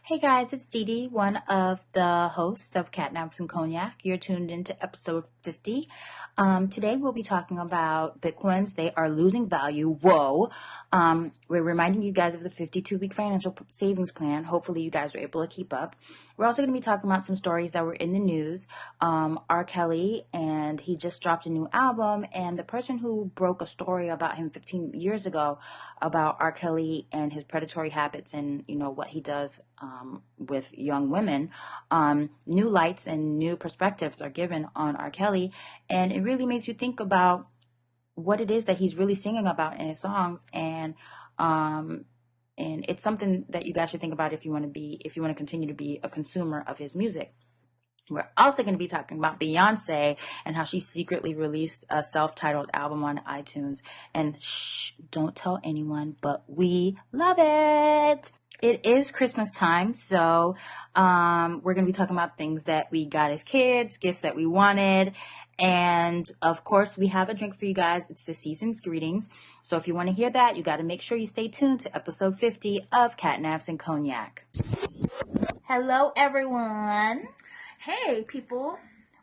Hey guys, it's Dee Dee, one of the hosts of Catnaps and Cognac. You're tuned into episode 50. Today we'll be talking about Bitcoins. They are losing value. Whoa. We're reminding you guys of the 52-week financial savings plan. Hopefully you guys were able to keep up. We're also going to be talking about some stories that were in the news. R. Kelly, and he just dropped a new album, and the person who broke a story about him 15 years ago about R. Kelly and his predatory habits and, what he does with young women, new lights and new perspectives are given on R. Kelly, and it really makes you think about what it is that he's really singing about in his songs, and it's something that you guys should think about if you want to continue to be a consumer of his music. We're also going to be talking about Beyonce and how she secretly released a self-titled album on iTunes. And shh, don't tell anyone, but we love it. It is Christmas time, so we're going to be talking about things that we got as kids, gifts that we wanted, and of course we have a drink for you guys. It's the season's greetings. So if you want to hear that, you got to make sure you stay tuned to episode 50 of Catnaps and Cognac. Hello, everyone. Hey, people.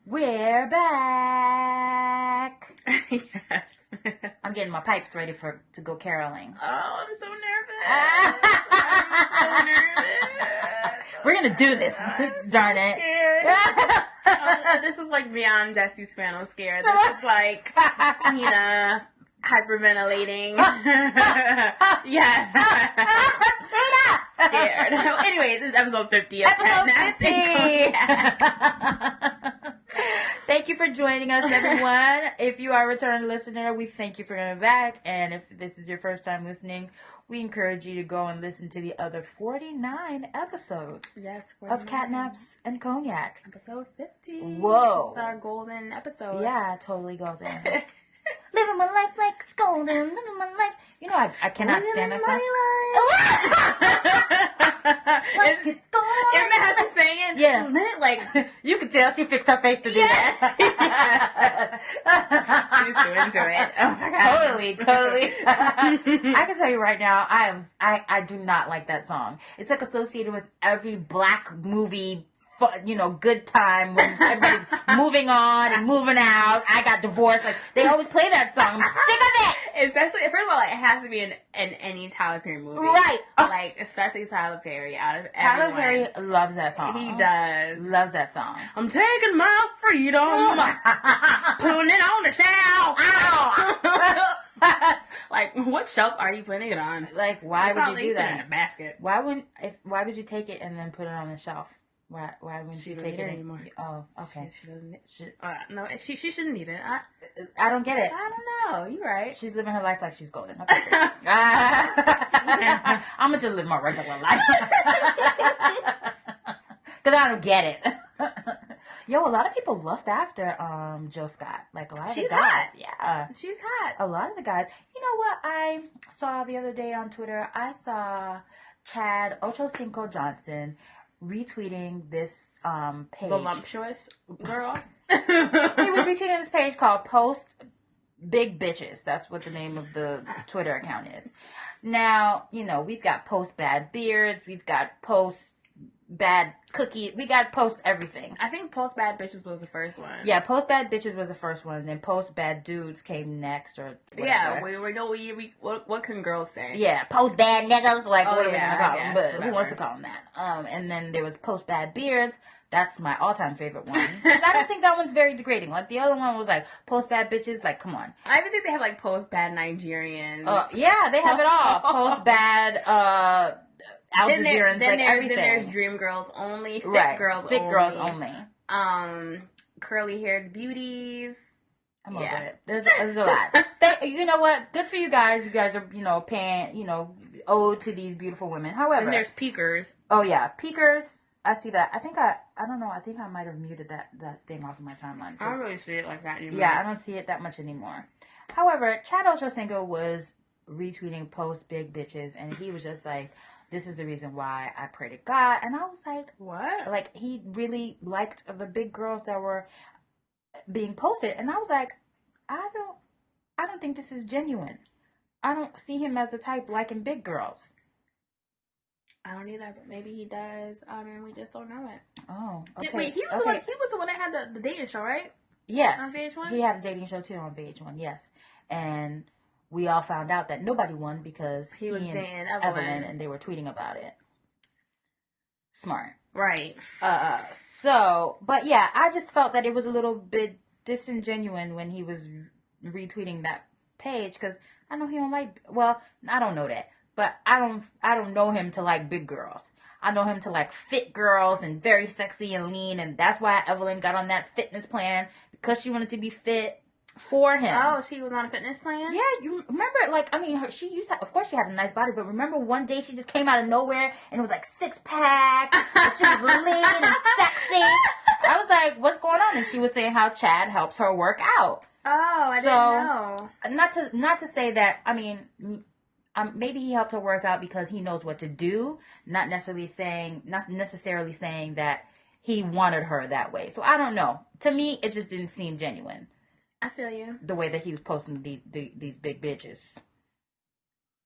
We're back. Yes. I'm getting my pipes ready to go caroling. Oh, I'm so nervous. I'm so nervous. We're going to do this. Darn it. This is like beyond Desi Spano scared. This is like Tina hyperventilating. Yeah. Scared. Anyway, this is episode 50 of Catnaps and Cognac. Thank you for joining us, everyone. If you are a return listener, we thank you for coming back. And if this is your first time listening, we encourage you to go and listen to the other 49 episodes of Catnaps and Cognac. Episode 50. Whoa. This is our golden episode. Yeah, totally golden. Living my life like it's golden. Living my life. I cannot stand that song. Like it's golden. Isn't that how she's saying? Yeah. Like, you could tell she fixed her face to do that. She's too into it. Oh my God. Totally. I can tell you right now, I do not like that song. It's like associated with every black movie, good time when everybody's moving on and moving out. I got divorced. Like, they always play that song. I'm sick of it. Especially, first of all, it has to be in any Tyler Perry movie. Right. Like, especially Tyler Perry. Out of everyone. Tyler Perry loves that song. He does. Loves that song. I'm taking my freedom, putting it on the shelf. Like, what shelf are you putting it on? Like, why would you do that? Put it in a basket. Why would you take it and then put it on the shelf? Why wouldn't you take it anymore? Oh, okay. She doesn't. No, she shouldn't need it. I don't get it. I don't know. You're right. She's living her life like she's golden. Okay, I'm gonna just live my regular life because I don't get it. Yo, a lot of people lust after Jill Scott. Like, a lot of the guys. Hot. Yeah, she's hot. A lot of the guys. You know what I saw the other day on Twitter? I saw Chad Ochocinco Johnson retweeting this page. Voluptuous girl. He was retweeting this page called Post Big Bitches. That's what the name of the Twitter account is. Now, we've got Post Bad Beards. We've got Post Bad Cookies. We got Post everything. I think Post Bad Bitches was the first one. Yeah, Post Bad Bitches was the first one. Then Post Bad Dudes came next, or whatever. Yeah, what can girls say? Yeah, Post Bad Niggas. Like, what are we gonna call them? But whatever. who wants to call them that? And then there was Post Bad Beards. That's my all-time favorite one. I don't think that one's very degrading. Like, the other one was like Post Bad Bitches. Like, come on. I even think they have like Post Bad Nigerians. Yeah, they have it all. Post Bad Al Jazeerans, then everything. Then there's Dream Girls Only, Fit Girls Only. Curly haired beauties. I'm over it. There's a lot. You know what? Good for you guys. You guys are, paying, ode to these beautiful women. However. And there's peakers. Oh, yeah. Peakers. I see that. I don't know. I think I might have muted that thing off of my timeline. I don't really see it like that anymore. Yeah, I don't see it that much anymore. However, Chad Ochocinco was retweeting Post Big Bitches, and he was just like, this is the reason why I pray to God. And I was like, what? Like, he really liked the big girls that were being posted. And I was like, I don't think this is genuine. I don't see him as the type liking big girls. I don't either, but maybe he does. And we just don't know it. Oh, okay. Wait, he was the one that had the dating show, right? Yes. On VH1? He had a dating show too on VH1, yes. And we all found out that nobody won because he was dating Evelyn and they were tweeting about it. Smart. Right. But yeah, I just felt that it was a little bit disingenuous when he was retweeting that page because I know he don't like, well, I don't know that, but I don't know him to like big girls. I know him to like fit girls and very sexy and lean, and that's why Evelyn got on that fitness plan because she wanted to be fit for him. Oh, she was on a fitness plan? Yeah, you remember, she used to, of course she had a nice body, but remember one day she just came out of nowhere and it was like 6-pack, and she was lean and sexy. I was like, what's going on? And she was saying how Chad helps her work out. Oh, I didn't know. Not to say that, maybe he helped her work out because he knows what to do, not necessarily saying that he wanted her that way. So I don't know. To me, it just didn't seem genuine. I feel you. The way that he was posting these big bitches.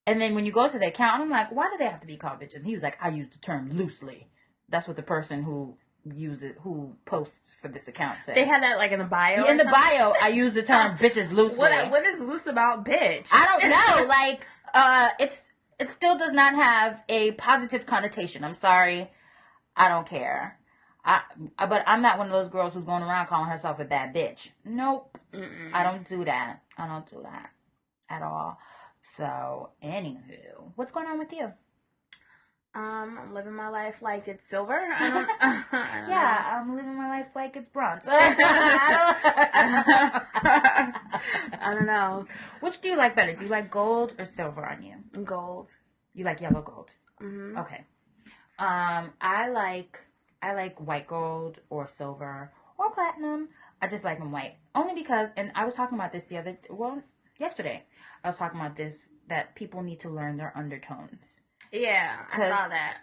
And then when you go to the account, I'm like, why do they have to be called bitches? He was like, I use the term loosely. That's what the person who posts for this account said. They had that like in the bio. In the bio, I use the term bitches loosely. What is loose about bitch? I don't know. It still does not have a positive connotation. I'm sorry. I don't care. But I'm not one of those girls who's going around calling herself a bad bitch. Nope. Mm-mm. I don't do that. I don't do that at all. So, anywho, what's going on with you? I'm living my life like it's silver. I don't know. I'm living my life like it's bronze. I don't know. Which do you like better? Do you like gold or silver on you? Gold. You like yellow gold? Mm-hmm. Okay. I like white gold or silver or platinum. I just like them white. Only because, and I was talking about this yesterday. I was talking about this, that people need to learn their undertones. Yeah, I saw that.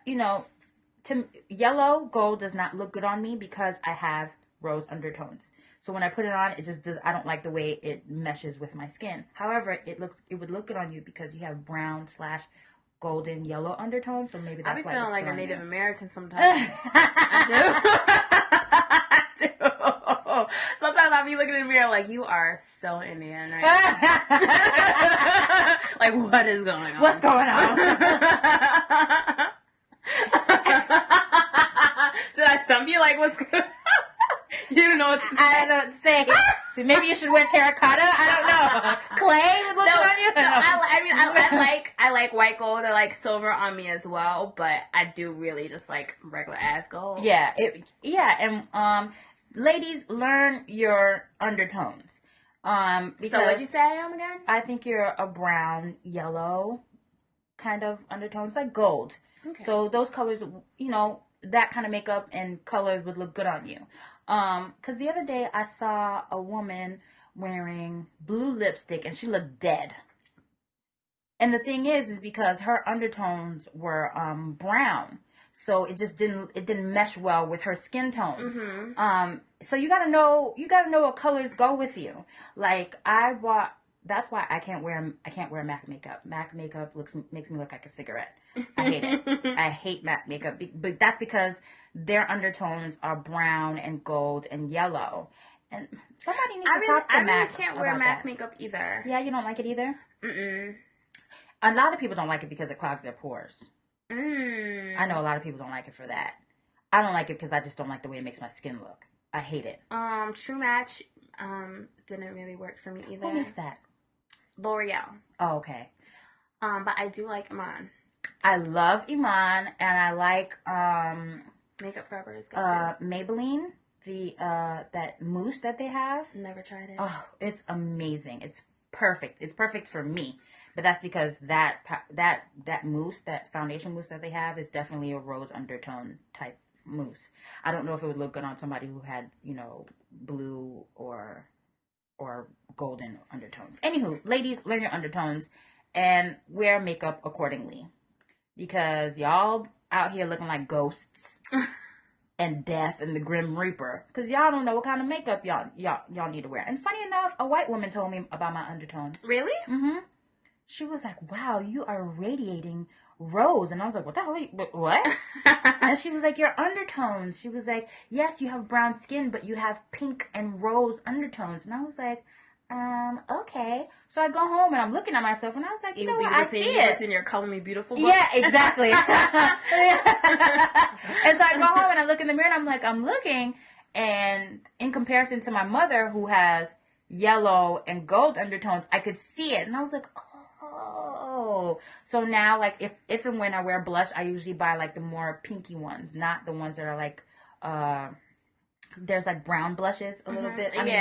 Yellow gold does not look good on me because I have rose undertones. So when I put it on, it just does. I don't like the way it meshes with my skin. However, it would look good on you because you have brown/golden yellow undertones. So maybe that's why I be feeling like a Native American sometimes. I do. Sometimes I'll be looking in the mirror like, you are so Indian right now. Like, what is going on? What's going on? Did I stump you? Like, what's good? You don't know what to say. I don't know what to say. Maybe you should wear terracotta. I don't know. Clay was looking on you. I like white gold. I like silver on me as well, but I do really just like regular ass gold. Yeah, and ladies, learn your undertones. So what'd you say I am again? I think you're a brown, yellow kind of undertones, like gold. Okay. So those colors, that kind of makeup and colors would look good on you. Because the other day I saw a woman wearing blue lipstick and she looked dead. And the thing is because her undertones were brown. So it just didn't mesh well with her skin tone. Mm-hmm. So you gotta know what colors go with you. Like that's why I can't wear MAC makeup. MAC makeup makes me look like a cigarette. I hate it. I hate MAC makeup, but that's because their undertones are brown and gold and yellow. And somebody needs to talk to MAC. I can't wear MAC makeup either. Yeah, you don't like it either? Mm-mm. A lot of people don't like it because it clogs their pores. Mm. I know a lot of people don't like it for that. I don't like it because I just don't like the way it makes my skin look. I hate it. True Match didn't really work for me either. Who makes that? L'Oreal. Oh, okay. But I do like Iman. I love Iman, and I like Makeup Forever is good too. Maybelline, that mousse that they have. Never tried it. Oh, it's amazing. It's perfect. It's perfect for me. But that's because that mousse, that foundation mousse that they have, is definitely a rose undertone type mousse. I don't know if it would look good on somebody who had, blue or golden undertones. Anywho, ladies, learn your undertones and wear makeup accordingly. Because y'all out here looking like ghosts and death and the Grim Reaper. Because y'all don't know what kind of makeup y'all need to wear. And funny enough, a white woman told me about my undertones. Really? Mm-hmm. She was like, wow, you are radiating rose. And I was like, what the hell are you, what? And she was like, your undertones. She was like, yes, you have brown skin, but you have pink and rose undertones. And I was like, okay. So I go home and I'm looking at myself and I was like, you know what, I see it. It's in your Color Me Beautiful book? Yeah, exactly. And so I go home and I look in the mirror and I'm like, I'm looking, and in comparison to my mother who has yellow and gold undertones, I could see it. And I was like, oh. So now, like, if and when I wear blush, I usually buy, like, the more pinky ones, not the ones that are, like, there's, like, brown blushes a little bit. I mean,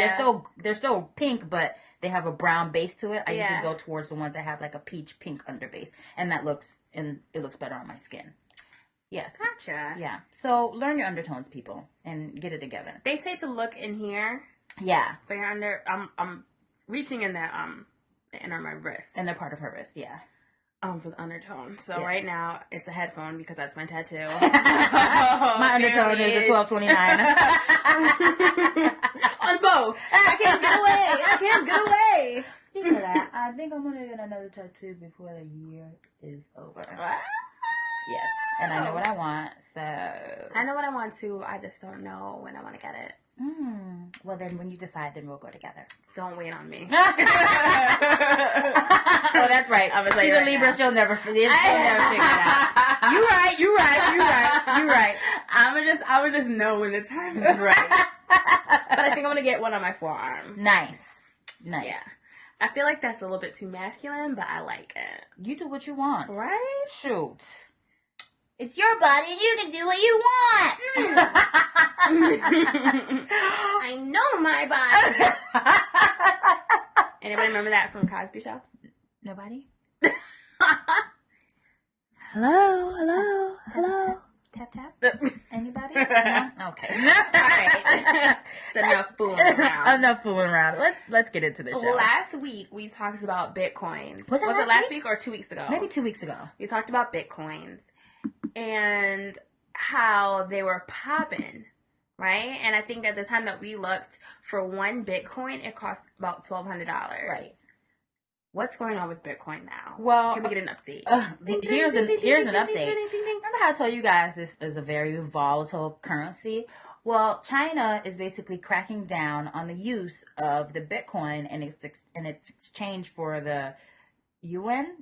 they're still pink, but they have a brown base to it. I usually go towards the ones that have, like, a peach pink underbase. And it looks better on my skin. Yes. Gotcha. Yeah. So learn your undertones, people, and get it together. They say to look in here. Yeah. For your under, I'm reaching in the inner of my wrist. And they're part of her wrist. Yeah. For the undertone. So right now it's a headphone because that's my tattoo. So my undertone is a 1229. On both. I can't get away. Speaking of that, I think I'm gonna get another tattoo before the year is over. Yes, and I know what I want, so... I know what I want too, I just don't know when I want to get it. Well, then when you decide, then we'll go together. Don't wait on me. Oh, that's right. She's a Libra, she'll never figure it out. You're right. I would just know when the time is right. But I think I'm going to get one on my forearm. Nice. Yeah. I feel like that's a little bit too masculine, but I like it. You do what you want. Right? Shoot. It's your body and you can do what you want. I know my body. Anybody remember that from Cosby Show? Nobody? Hello. Tap, tap. Anybody? No? Okay. All right. It's enough fooling around. Enough fooling around. Let's get into the show. Last week, we talked about Bitcoins. Was it last week or 2 weeks ago? Maybe 2 weeks ago. We talked about Bitcoins and how they were popping, right? And I think at the time that we looked, for one Bitcoin, it cost about $1,200. Right. What's going on with Bitcoin now? Well, can we get an update? Here's an update. Remember how I told you guys this is a very volatile currency? Well, China is basically cracking down on the use of the Bitcoin and its exchange for the yuan.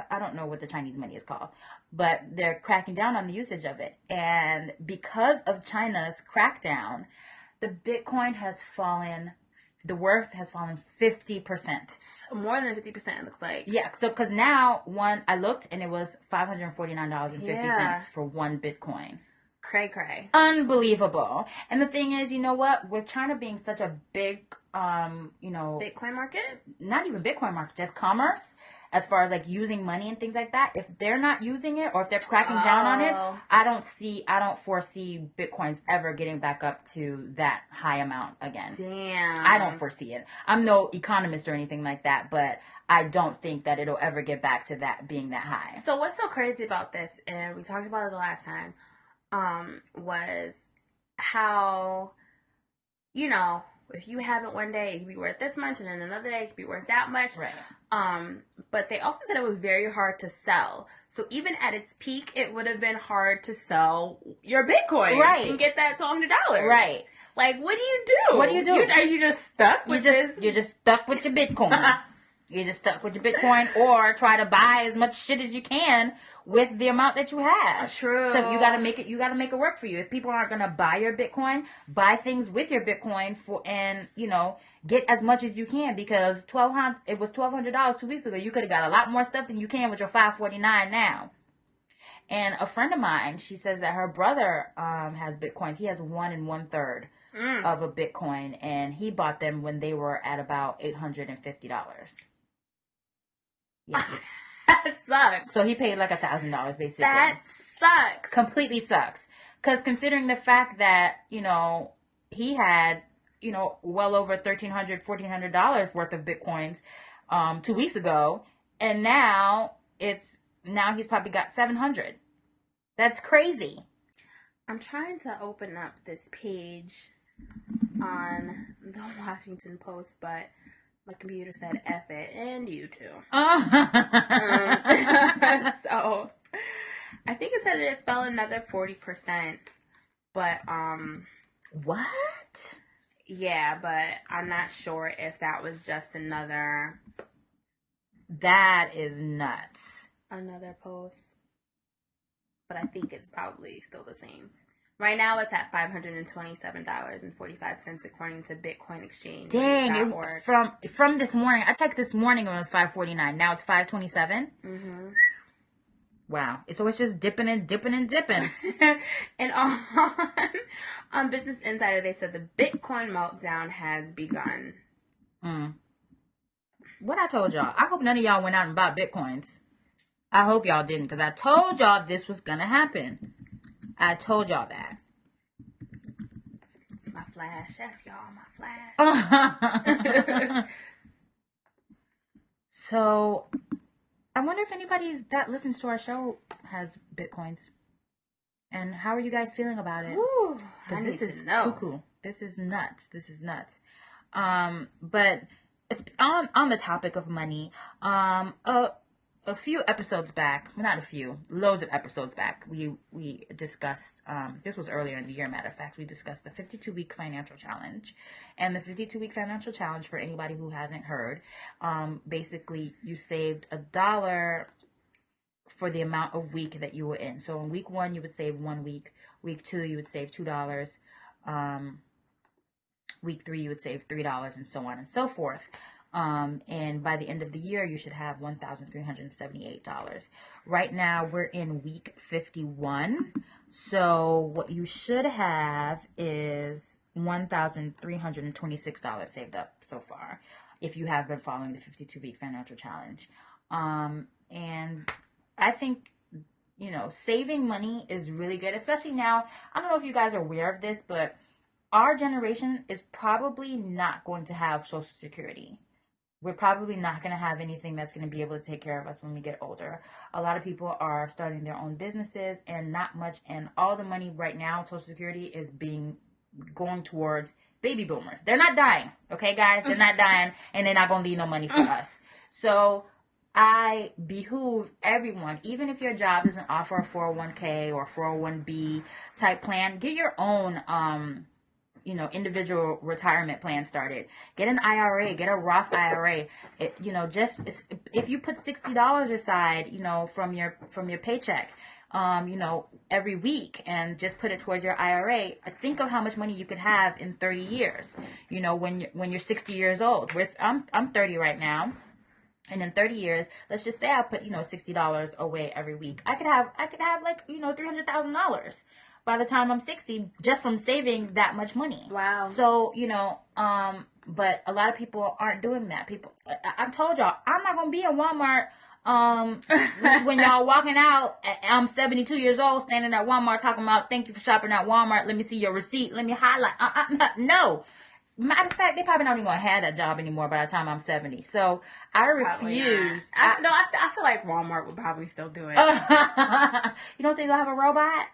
I don't know what the Chinese money is called, but they're cracking down on the usage of it. And because of China's crackdown, the Bitcoin has fallen. The worth has fallen 50%. More than 50%, it looks like. Yeah, so because now I looked and it was $549.50 for one Bitcoin. Cray. Unbelievable. And the thing is, you know what? With China being such a big, Bitcoin market? Not even Bitcoin market, just commerce. As far as like using money and things like that, if they're not using it or if they're cracking down on it, I don't foresee Bitcoins ever getting back up to that high amount again. Damn. I don't foresee it. I'm no economist or anything like that, but I don't think that it'll ever get back to that being that high. So what's so crazy about this, and we talked about it the last time, was how, if you have it one day, it could be worth this much, and then another day, it could be worth that much. Right. But they also said it was very hard to sell. So even at its peak, it would have been hard to sell your Bitcoin. Right. And get that $200. Right. Like, what do you do? What do you do? Are you just stuck with this? You're just stuck with your Bitcoin. You're just stuck with your Bitcoin, or try to buy as much shit as you can with the amount that you have. True. So you gotta make it work for you. If people aren't gonna buy your Bitcoin, buy things with your Bitcoin and get as much as you can, because it was $1,200 2 weeks ago. You could have got a lot more stuff than you can with your $549 now. And a friend of mine, she says that her brother has Bitcoins. He has 1 1/3 of a Bitcoin, and he bought them when they were at about $850. Yeah. That sucks. So he paid like $1,000 basically. That sucks. Completely sucks. Because considering the fact that, he had, well over $1,300, $1,400 worth of Bitcoins 2 weeks ago. And now he's probably got 700. That's crazy. I'm trying to open up this page on the Washington Post, but my computer said F it, and you too. Oh. So I think it said it fell another 40%. But, What? yeah, but I'm not sure if that was just another That is nuts. post. But I think it's probably still the same. Right now it's at $527.45 according to Bitcoin Exchange. Dang, from this morning. I checked this morning and it was $5.49. Now it's $5.27. Mm-hmm. Wow. So it's just dipping and dipping and dipping. And on Business Insider, they said the Bitcoin meltdown has begun. What I told y'all. I hope none of y'all went out and bought Bitcoins. I hope y'all didn't, because I told y'all this was going to happen. I told y'all that. It's my flash, chef, y'all. My flash. So, I wonder if anybody that listens to our show has Bitcoins. And how are you guys feeling about it? Because this is cuckoo. This is nuts. But on the topic of money, a few episodes back, well, not a few, loads of episodes back, we discussed, this was earlier in the year, matter of fact, we discussed the 52-week financial challenge. And the 52-week financial challenge, for anybody who hasn't heard, basically you saved $1 for the amount of week that you were in. So in week 1, you would save 1 week. Week 2, you would save $2. Week 3, you would save $3, and so on and so forth. And by the end of the year, you should have $1,378. Right now, we're in week 51. So what you should have is $1,326 saved up so far, if you have been following the 52-week financial challenge. And I think, saving money is really good, especially now. I don't know if you guys are aware of this, but our generation is probably not going to have Social Security. We're probably not going to have anything that's going to be able to take care of us when we get older. A lot of people are starting their own businesses, and not much, and all the money right now, Social Security, is going towards baby boomers. They're not dying, okay, guys? They're not dying, and they're not going to leave no money for us. So I behoove everyone, even if your job doesn't offer a 401k or 401b type plan, get your own individual retirement plan started. Get an IRA, get a Roth IRA. If you put $60 aside, from your paycheck, every week, and just put it towards your IRA, think of how much money you could have in 30 years, when you're 60 years old. I'm 30 right now. And in 30 years, let's just say I put, $60 away every week. I could have like, $300,000 by the time I'm 60, just from saving that much money. Wow. So, but a lot of people aren't doing that. I've told y'all, I'm not going to be in Walmart, when y'all walking out. I'm 72 years old, standing at Walmart talking about, thank you for shopping at Walmart. Let me see your receipt. Let me highlight. No. Matter of fact, they probably not even going to have that job anymore by the time I'm 70. So I refuse. I feel like Walmart would probably still do it. You don't think they'll have a robot?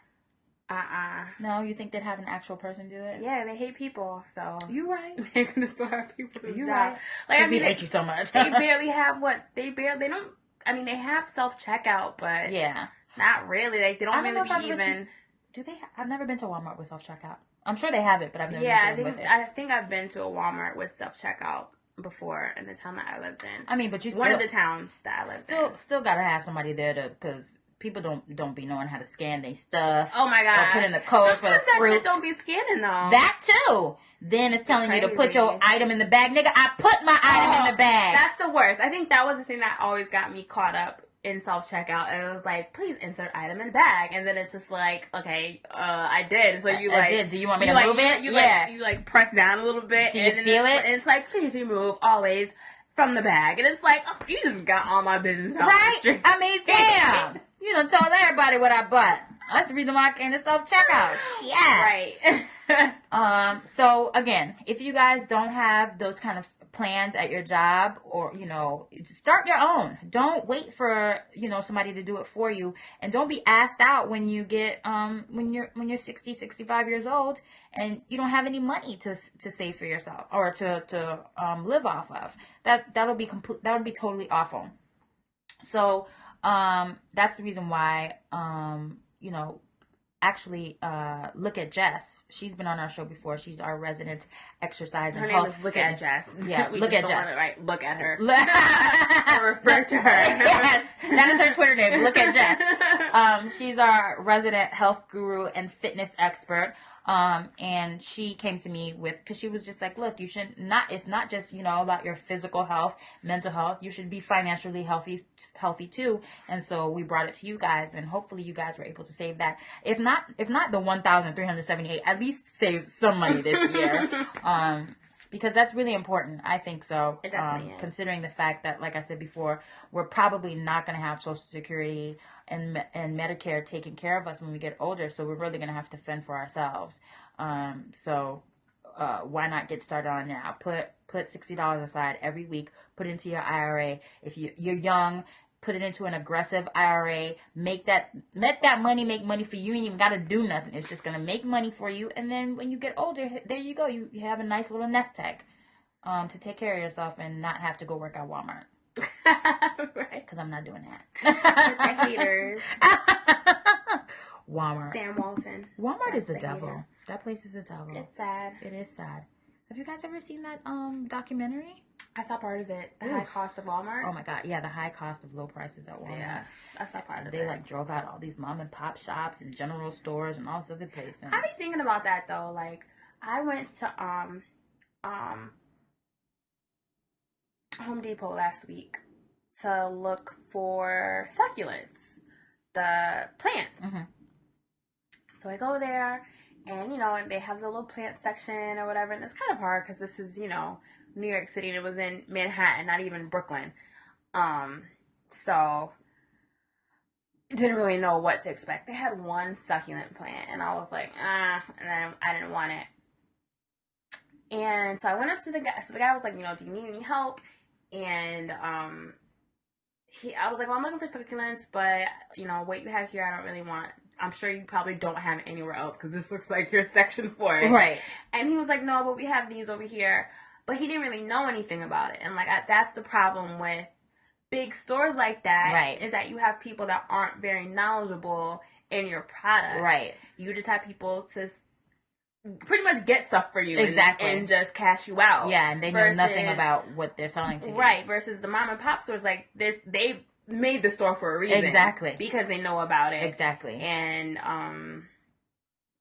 No, you think they'd have an actual person do it? Yeah, they hate people, so. You right. They're going to still have people do the job. Right. Like, we hate you so much. They barely have they have self-checkout, but. Yeah. Not really. Like, they don't really even. Do they? I've never been to Walmart with self-checkout. I'm sure they have it, but I've never been to with it. I think I've been to a Walmart with self-checkout before in the town that I lived in. I mean, but one of the towns that I lived in. Still gotta have somebody there because people don't be knowing how to scan their stuff. Oh my god! Or put in the code for the fruit. That shit don't be scanning though. That too. Then it's telling you to put your item in the bag, nigga. I put my item in the bag. That's the worst. I think that was the thing that always got me caught up in self-checkout. And it was like, please insert item in bag, and then it's just like, okay, I did. So you I did. Do you want me to move it? You press down a little bit. Do you feel it? And it's like, please remove always from the bag, and it's like, oh, you just got all my business out. Right? I mean, damn. You done told everybody what I bought. That's the reason why I came to self-checkout. Yeah. Right. So again, if you guys don't have those kind of plans at your job, or, start your own. Don't wait for, somebody to do it for you, and don't be asked out when you get, when you're 60, 65 years old and you don't have any money to save for yourself or to live off of. That would be totally awful. So, That's the reason why, actually, look at Jess. She's been on our show before. She's our resident exercise and her health name is Look fitness. at Jess. Yeah, look at Jess. Look at her. Or refer to her. Yes, that is her Twitter name. Look at Jess. She's our resident health guru and fitness expert. And she came to me because she was just like, look, you should not, it's not just, about your physical health, mental health. You should be financially healthy too. And so we brought it to you guys, and hopefully you guys were able to save that. If not the 1,378, at least save some money this year. Because that's really important. I think so. It definitely is. Considering the fact that, like I said before, we're probably not going to have Social Security and Medicare taking care of us when we get older. So we're really going to have to fend for ourselves. So why not get started on now? Put $60 aside every week. Put it into your IRA. If you're young, put it into an aggressive IRA. Let that money make money for you. You ain't even got to do nothing. It's just going to make money for you. And then when you get older, there you go. You have a nice little nest egg to take care of yourself and not have to go work at Walmart. Right. Because I'm not doing that. The haters. Walmart. Sam Walton. Walmart That's is the devil. hater. That place is the devil. It's sad. It is sad. Have you guys ever seen that documentary? I saw part of it. The high cost of Walmart. Oh my God. Yeah, the high cost of low prices at Walmart. Yeah, I saw part of it. They drove out all these mom and pop shops and general stores and all this other places. I be thinking about that though. Like, I went to Home Depot last week to look for succulents, the plants. Mm-hmm. So I go there, and they have the little plant section or whatever, and it's kind of hard because this is New York City, and it was in Manhattan, not even Brooklyn. So didn't really know what to expect. They had one succulent plant, and I was like, and I didn't want it. And so I went up to the guy. So the guy was like, do you need any help? And I was like, well, I'm looking for succulents, but what you have here, I don't really want. I'm sure you probably don't have anywhere else because this looks like your section for it. Right. And he was like, no, but we have these over here. But he didn't really know anything about it. And that's the problem with big stores like that. Right. Is that you have people that aren't very knowledgeable in your product. Right. You just have people to pretty much get stuff for you. Exactly. And just cash you out. Yeah, and they know nothing about what they're selling to you. Right. Versus the mom and pop stores like this, they made the store for a reason. Exactly. Because they know about it. Exactly. And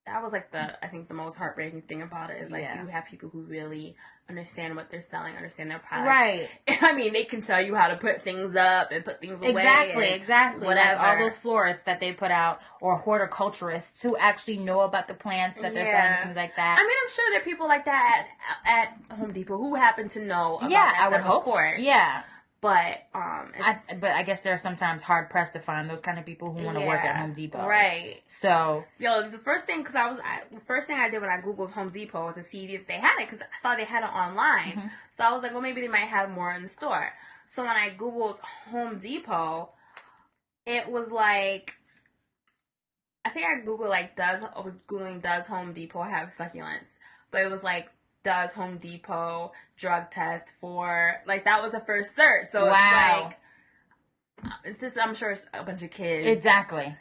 that was I think the most heartbreaking thing about it is you have people who really understand what they're selling, understand their product. Right. I mean, they can tell you how to put things up and put things away. Exactly. Whatever. All those florists that they put out, or horticulturists who actually know about the plants that they're selling, things like that. I mean, I'm sure there are people like that at Home Depot who happen to know about that. Yeah, I would hope. So. Yeah. But I guess they're sometimes hard pressed to find those kind of people who want to work at Home Depot. Right. So the first thing I did when I googled Home Depot was to see if they had it because I saw they had it online. Mm-hmm. So I was like, well, maybe they might have more in the store. So when I googled Home Depot, it was like, I think I googled does Home Depot have succulents? But it was like, does Home Depot drug test for, that was the first search. So wow. It's just, I'm sure it's a bunch of kids. Exactly.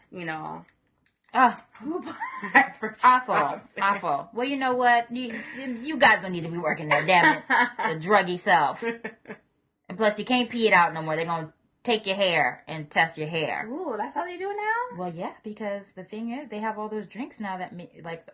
Oh. Awful. Well, you know what? You guys don't need to be working there, damn it. The druggy self. And plus, you can't pee it out no more. They're going to take your hair and test your hair. Ooh, that's how they do it now? Well, yeah, because the thing is, they have all those drinks now that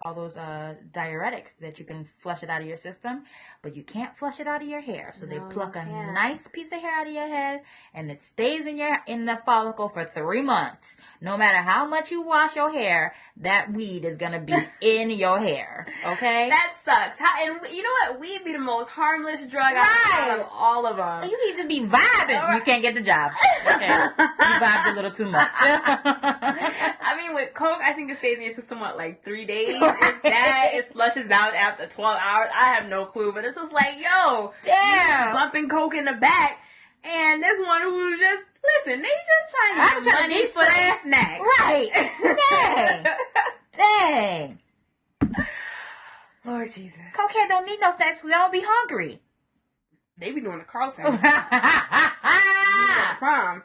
all those diuretics that you can flush it out of your system, but you can't flush it out of your hair. So they pluck a nice piece of hair out of your head, and it stays in the follicle for 3 months. No matter how much you wash your hair, that weed is gonna be in your hair. Okay? That sucks. And you know what? Weed be the most harmless drug out of all of them. You need to be vibing. You can't get the job. Okay, you vibed a little too much. I mean, with coke, I think it stays in your system, 3 days? If that, it flushes out after 12 hours. I have no clue, but it's just yo, damn, bumping coke in the back, and this one who just, listen, they just trying to get money for their snack. Right. Dang. Lord Jesus. Cokehead don't need no snacks because they don't be hungry. They be doing the Carlton. Prom.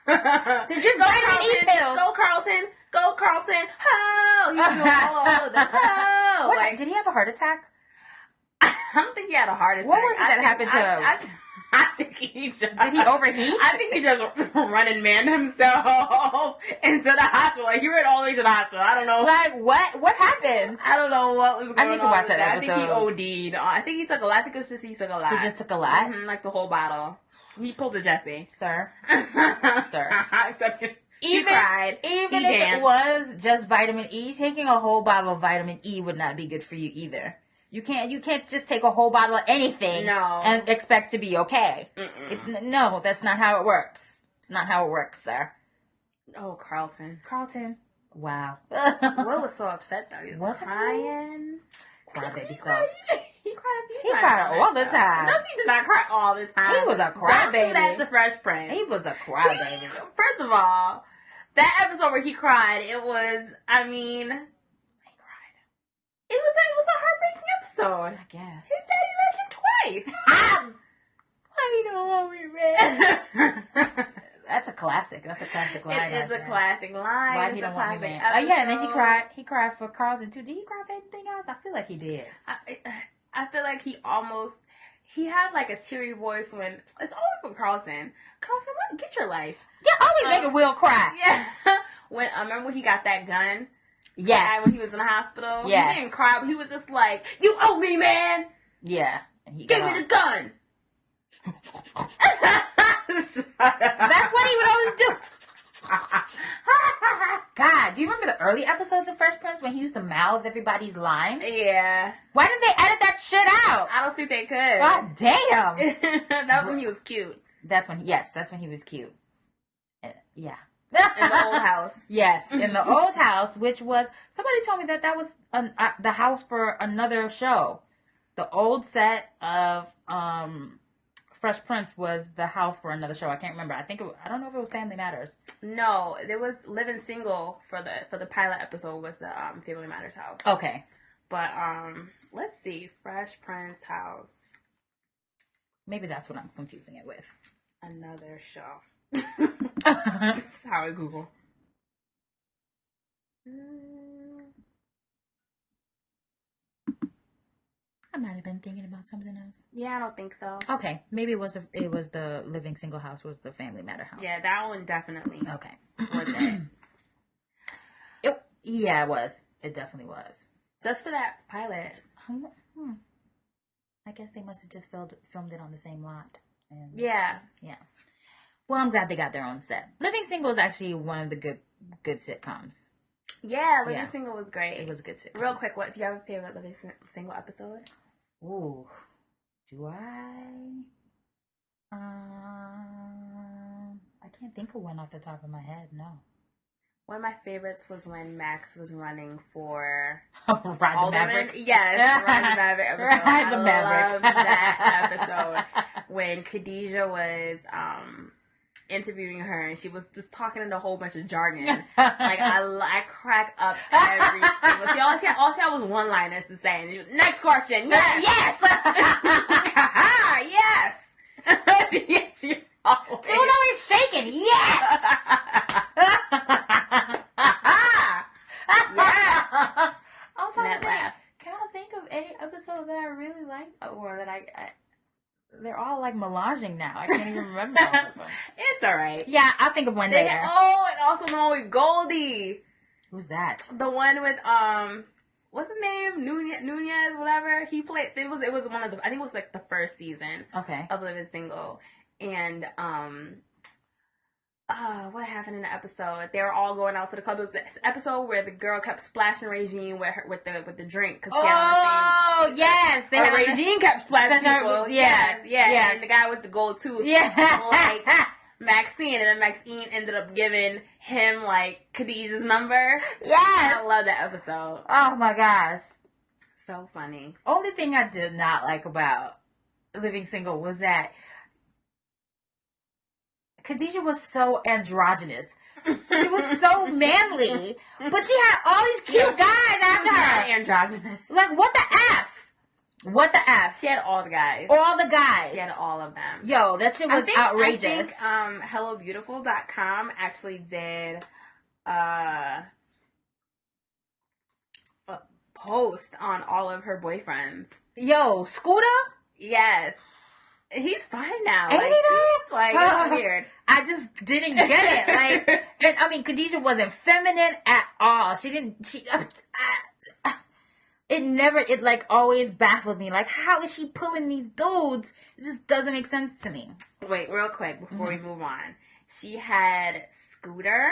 They're just vitamin E pills. Go Carlton. Go Carlton. Ho! He was doing all of the ho. What, like, did he have a heart attack? I don't think he had a heart attack. What was it that happened to him? I think he just... Did he overheat? I think he just run and man himself into the hospital. Like, he ran all the way to the hospital. I don't know. Like, what? What happened? I don't know what was going on. I need to watch that episode. I think he OD'd. I think he took a lot. I think it was just he took a lot. He just took a lot? Mm-hmm, like the whole bottle. He pulled a Jesse. Sir. Except he cried. Even he if danced. it was just vitamin E, taking a whole bottle of vitamin E would not be good for you either. You can't just take a whole bottle of anything and expect to be okay. No, that's not how it works. It's not how it works, sir. Oh, Carlton. Wow. Will was so upset though. He was crying. Crybaby sauce. He cried a few times. He cried all the time. No, he did not cry all the time. He was a crybaby. Don't do that to Fresh Prince. He was a crybaby. First of all, that episode where he cried, it was, I mean, he cried. It was a heartbreaking episode. I guess. His daddy left him twice. Why don't want me red? That's a classic. That's a classic line. It is a classic line. Why he don't want me red? Yeah, and then he cried for Carlton too. Did he cry for anything else? I feel like he did. I feel like he had like a teary voice when, it's always with Carlton. Carlton, what? Get your life. Yeah, always making Will cry. Yeah. Remember when he got that gun? Yes. When he was in the hospital? Yes. He didn't cry, but he was just like, you owe me, man. Yeah. And he give me the gun. That's what he would always do. God, do you remember the early episodes of Fresh Prince when he used to mouth everybody's lines? Yeah. Why didn't they edit that shit out? I don't think they could. God damn. That was when he was cute. That's when he was cute. Yeah. In the old house. Yes, in the old house, which was, somebody told me that was the house for another show. The old set of Fresh Prince was the house for another show. I can't remember. I don't know if it was Family Matters. No, there was Living Single for the pilot episode was the Family Matters house. Okay. But let's see, Fresh Prince house. Maybe that's what I'm confusing it with. Another show. Sorry, Google. I might have been thinking about something else. Yeah, I don't think so. Okay, maybe it was the Living Single house was the Family Matter house. Yeah, that one definitely. Okay. Was it? Yeah, it was. It definitely was. Just for that pilot. I guess they must have just filmed it on the same lot. And yeah. Well, I'm glad they got their own set. Living Single is actually one of the good sitcoms. Yeah, Living Single was great. It was a good sitcom. Real quick, do you have a favorite Living Single episode? Ooh, do I? I can't think of one off the top of my head. No. One of my favorites was when Max was running for Ride the Maverick. Yes, Ride the Maverick episode. Ride the Maverick. I love that episode when Khadijah was interviewing her and she was just talking in a whole bunch of jargon. Like I crack up every single. All she had was one-liners to say. And she was, next question. Yes. Yes. She always shaking. Yes. Yes. I'm trying to think. Can I think of any episode that I really like, or that I they're all like melaging now. I can't even remember all of them. It's all right. Yeah, I'll think of one later. And also the one with Goldie. Who's that? The one with what's his name? Nunez, whatever. He played. It was one of the. I think it was like the first season. Okay. Of Living Single, and what happened in the episode? They were all going out to the club. It was this episode where the girl kept splashing Regine with the drink. Cause yes, Regine kept splashing people. Yeah. And the guy with the gold tooth. Yeah. Like Maxine, and then Maxine ended up giving him like Khadijah's number. Yes. I love that episode. Oh my gosh, so funny. Only thing I did not like about Living Single was that Khadijah was so androgynous. She was so manly, but she had all these cute guys after her. Androgynous. Like, what the F? What the F? She had all the guys. All the guys. She had all of them. Yo, that shit was outrageous. I think HelloBeautiful.com actually did a post on all of her boyfriends. Yo, Scooter? Yes. He's fine now. Ain't he though? Like, it's weird. I just didn't get it. Like, and, I mean, Khadijah wasn't feminine at all. It like always baffled me. Like, how is she pulling these dudes? It just doesn't make sense to me. Wait, real quick before we move on. She had Scooter.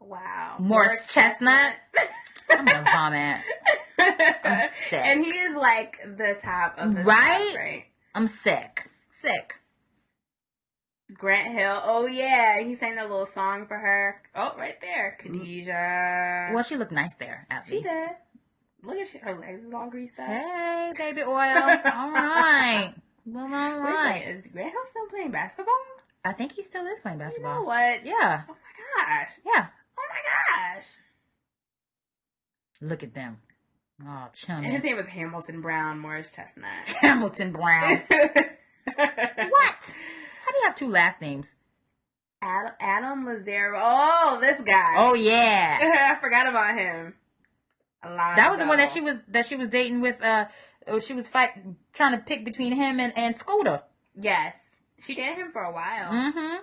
Wow. Morris Chestnut. I'm gonna vomit. I'm sick. And he is like the top of the right? top, right? I'm sick. Sick. Grant Hill. Oh, yeah. He sang that little song for her. Oh, right there. Khadijah. Well, she looked nice there, at least. She did. Look at her legs is all greased up. Hey, baby oil. All right. Well, all right. Wait, is Grant Hill still playing basketball? I think he still is playing basketball. You know what? Yeah. Oh, my gosh. Yeah. Oh, my gosh. Look at them. Oh, chummy. And his name was Hamilton Brown, Morris Chestnut. Hamilton Brown. What? How do you have two last names? Adam Lazaro. Oh, this guy. Oh, yeah. I forgot about him. That was the one that she was dating with. She was trying to pick between him and Scooter. Yes, she dated him for a while. Mm-hmm.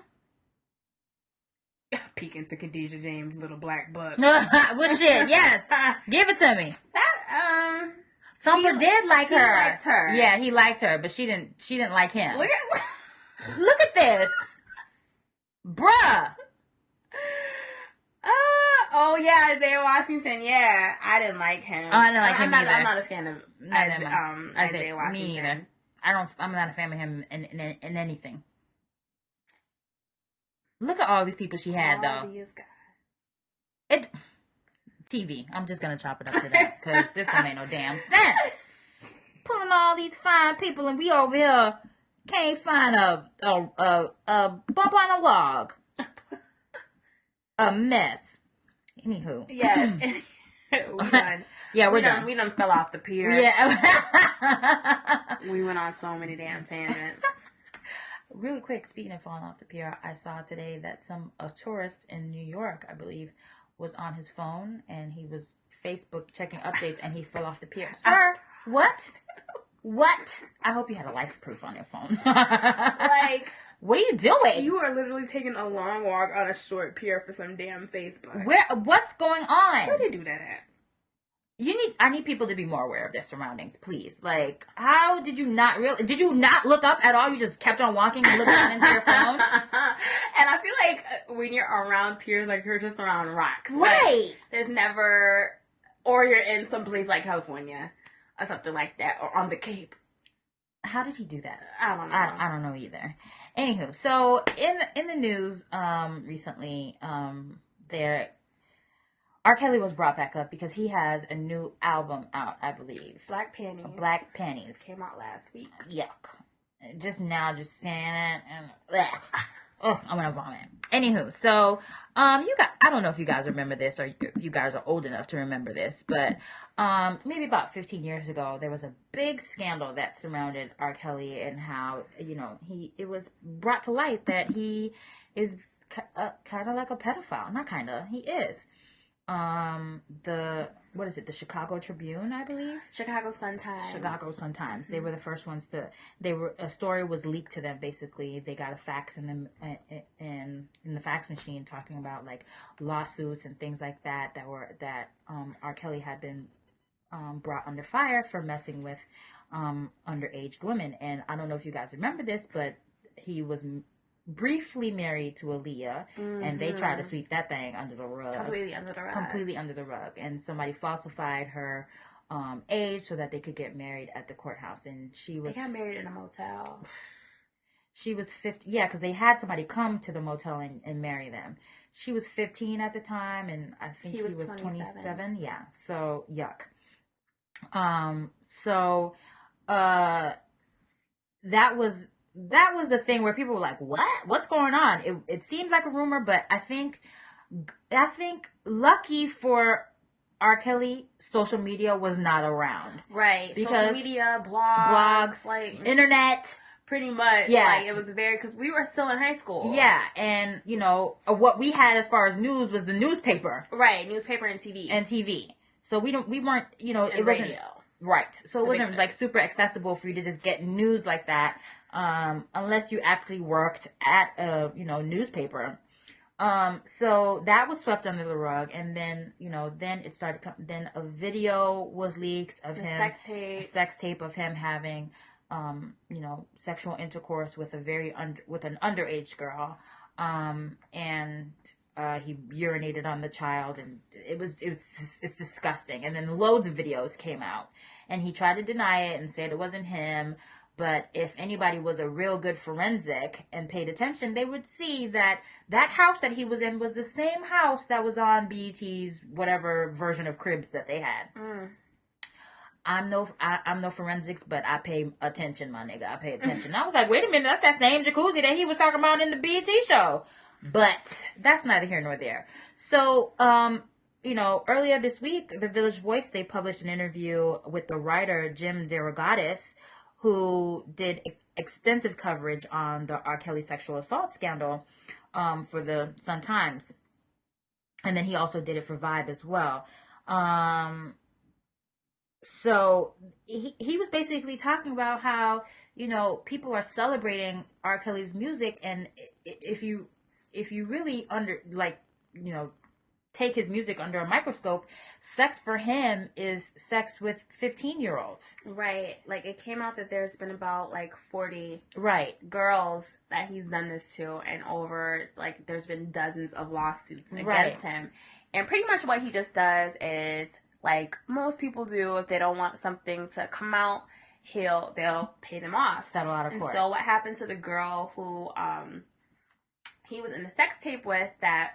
Peek into Khadijah James' little black book. Well, shit. Yes, give it to me. That Thumper did like her. He liked her. Yeah, he liked her, but she didn't like him. Look at this, bruh. Oh yeah, Isaiah Washington. Yeah, I didn't like him. Oh, I didn't like him either. I'm not a fan of Isaiah Washington. Me either. I'm not a fan of him in anything. Look at all these people she had though. These guys. TV. I'm just gonna chop it up to that because this don't make no damn sense. Pulling all these fine people and we over here can't find a bump on a log. A mess. Anywho. Yes. We done. Yeah, we're done. We done fell off the pier. Yeah. We went on so many damn tangents. Really quick, speaking of falling off the pier, I saw today that a tourist in New York, I believe, was on his phone and he was Facebook checking updates and he fell off the pier. Sir, what? What? I hope you had a life proof on your phone. Like, what are you doing? You are literally taking a long walk on a short pier for some damn Facebook. What's going on? Where did you do that at? I need people to be more aware of their surroundings, please. Like, how did you not did you not look up at all? You just kept on walking and looking into your phone? And I feel like when you're around piers, like you're just around rocks. Right. Like, there's never, or you're in some place like California or something like that, or on the Cape. How did he do that? I don't know. I don't know either. Anywho, so in the news recently, R. Kelly was brought back up because he has a new album out, I believe. Black Panties. Black Panties. Came out last week. Yuck. Just now, just saying it, and oh, I'm gonna vomit. Anywho, so I don't know if you guys remember this or if you guys are old enough to remember this, but maybe about 15 years ago, there was a big scandal that surrounded R. Kelly and how it was brought to light that he is kind of like a pedophile. Not kind of, he is. The Chicago Tribune, I believe. Chicago Sun-Times. They were the first ones a story was leaked to them. Basically, they got a fax in the fax machine talking about like lawsuits and things like that R. Kelly had been brought under fire for messing with underage women. And I don't know if you guys remember this, but he was briefly married to Aaliyah, and they tried to sweep that thing under the rug. Completely under the rug. And somebody falsified her age so that they could get married at the courthouse. And they got married in a motel. She was 15. Yeah, because they had somebody come to the motel and marry them. She was 15 at the time, and I think he was 27. Yeah, so yuck. That was the thing where people were like, what's going on? It seemed like a rumor, but I think lucky for R. Kelly, social media was not around. Right. Because social media, blogs, like internet. Pretty much. Yeah. Like, it was very, because we were still in high school. Yeah. And, you know, what we had as far as news was the newspaper. Right. Newspaper and TV. So we weren't, you know, and it wasn't. radio. Right. So it wasn't like super accessible for you to just get news like that. Unless you actually worked at a, you know, newspaper. So that was swept under the rug, and then, you know, then it started, then a video was leaked of him, a sex tape of him having, you know, sexual intercourse with with an underage girl, and, he urinated on the child, and it's disgusting. And then loads of videos came out, and he tried to deny it and said it wasn't him. But if anybody was a real good forensic and paid attention, they would see that that house that he was in was the same house that was on BET's whatever version of Cribs that they had. I'm no forensics, but I pay attention, my nigga. I pay attention. I was like, wait a minute, that's that same jacuzzi that he was talking about in the BET show. But that's neither here nor there. So, you know, earlier this week, the Village Voice, they published an interview with the writer Jim DeRogatis, who did extensive coverage on the R. Kelly sexual assault scandal for the Sun-Times. And then he also did it for Vibe as well. So he was basically talking about how, you know, people are celebrating R. Kelly's music, and if you really you know, take his music under a microscope, sex for him is sex with 15-year-olds. Right. Like, it came out that there's been about, like, 40 girls that he's done this to, and over, like, there's been dozens of lawsuits against him. And pretty much what he just does is, like most people do, if they don't want something to come out, they'll pay them off. Settle out of court. And so what happened to the girl who he was in a sex tape with that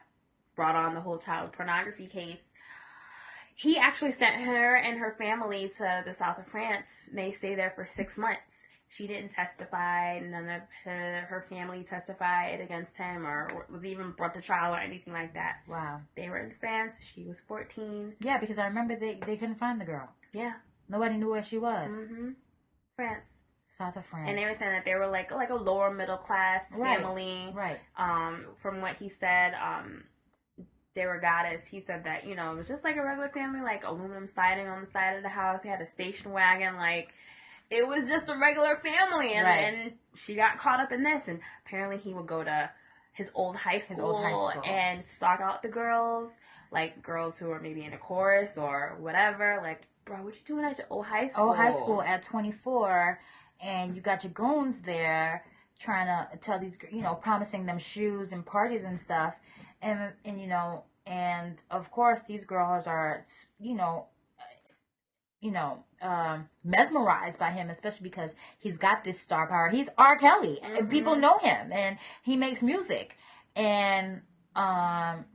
brought on the whole child pornography case, he actually sent her and her family to the south of France. They stayed there for 6 months. She didn't testify. None of her family testified against him or was even brought to trial or anything like that. Wow. They were in France. She was 14. Yeah, because I remember they couldn't find the girl. Yeah. Nobody knew where she was. Mm-hmm. France. South of France. And they were saying that they were like a lower middle class family. Right. From what he said, DeRogatis, he said that, you know, it was just like a regular family, like aluminum siding on the side of the house. He had a station wagon, like it was just a regular family. And then she got caught up in this, and apparently he would go to his old high school and stalk out the girls, like girls who were maybe in a chorus or whatever. Like, bro, what you doing at your old high school? Old high school at 24, and you got your goons there trying to tell these, you know, promising them shoes and parties and stuff. And you know, and of course these girls are, mesmerized by him, especially because he's got this star power. He's R. Kelly, and people know him, and he makes music. And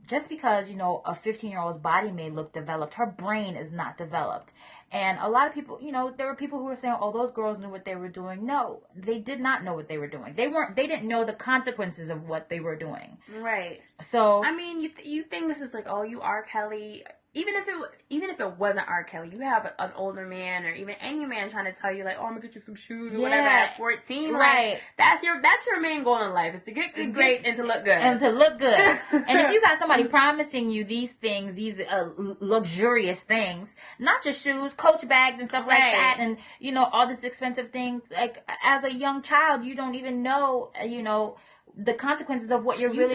just because, you know, a 15-year-old's body may look developed, her brain is not developed. And a lot of people, you know, there were people who were saying, oh, those girls knew what they were doing. No, they did not know what they were doing. They didn't know the consequences of what they were doing. Right. So, I mean, you think this is like, oh, you R. Kelly. Even if it wasn't R. Kelly, you have an older man or even any man trying to tell you like, oh, I'm gonna get you some shoes or whatever at 14. Right. Like, that's your main goal in life, is to get good grades and to look good. And if you got somebody promising you these things, these luxurious things, not just shoes, Coach bags and stuff like that, and, you know, all this expensive things, like, as a young child, you don't even know, you know, the consequences of what you're really doing.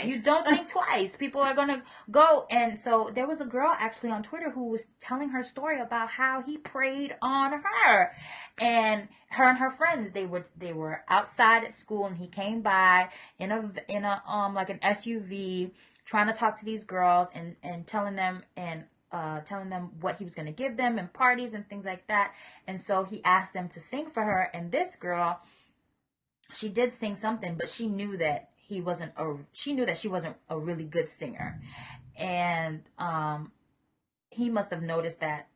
You don't think twice. People are going to go. And so there was a girl actually on Twitter who was telling her story about how he preyed on her, and her and her friends, they were outside at school, and he came by in a like an SUV, trying to talk to these girls and telling them what he was going to give them and parties and things like that. And so he asked them to sing for her, and this girl, she did sing something, but she knew that she wasn't a really good singer. And he must have noticed that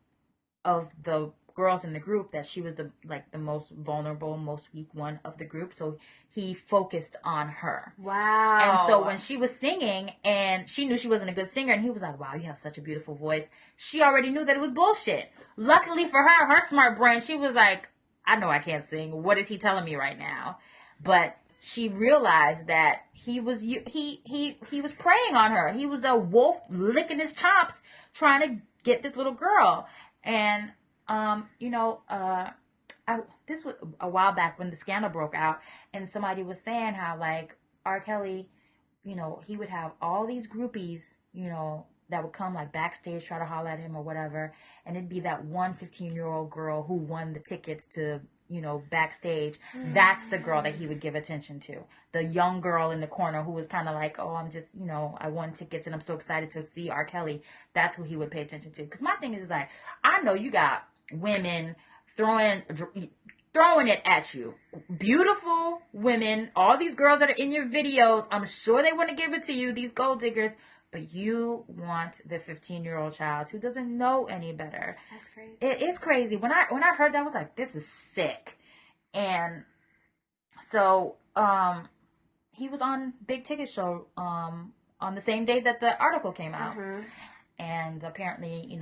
of the girls in the group that she was the most vulnerable, most weak one of the group. So he focused on her. Wow. And so when she was singing and she knew she wasn't a good singer and he was like, wow, you have such a beautiful voice. She already knew that it was bullshit. Luckily for her, her smart brain, she was like, I know I can't sing. What is he telling me right now? But she realized that he was preying on her. He was a wolf licking his chops trying to get this little girl. And, this was a while back when the scandal broke out, and somebody was saying how, like, R. Kelly, he would have all these groupies, that would come, like, backstage, try to holler at him or whatever, and it'd be that one 15-year-old girl who won the tickets to, backstage. That's the girl that he would give attention to. The young girl in the corner who was kind of like, oh, I'm just, I won tickets and I'm so excited to see R. Kelly. That's who he would pay attention to. Because my thing is, like, I know you got women throwing it at you. Beautiful women, all these girls that are in your videos, I'm sure they want to give it to you, these gold diggers, but you want the 15-year-old child who doesn't know any better. That's crazy. It is crazy. When I heard that, I was like, this is sick. And so he was on Big Ticket Show on the same day that the article came out. Mm-hmm. And apparently,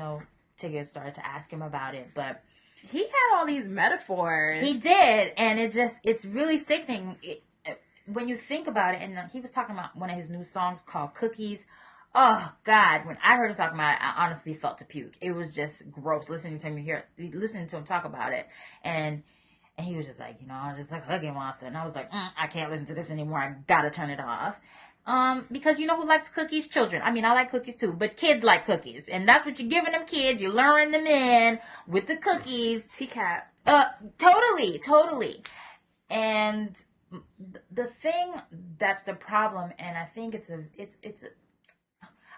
Ticket started to ask him about it, but he had all these metaphors. He did, and it's really sickening when you think about it. And he was talking about one of his new songs called Cookies. Oh, God, when I heard him talking about it, I honestly felt to puke. It was just gross listening to him talk about it. And he was just like, I was just like a Cookie Monster. And I was like, I can't listen to this anymore. I gotta turn it off. Because you know who likes cookies? Children. I mean, I like cookies too, but kids like cookies. And that's what you're giving them kids. You're luring them in with the cookies. T-Cap. Totally. And the thing that's the problem, and I think it's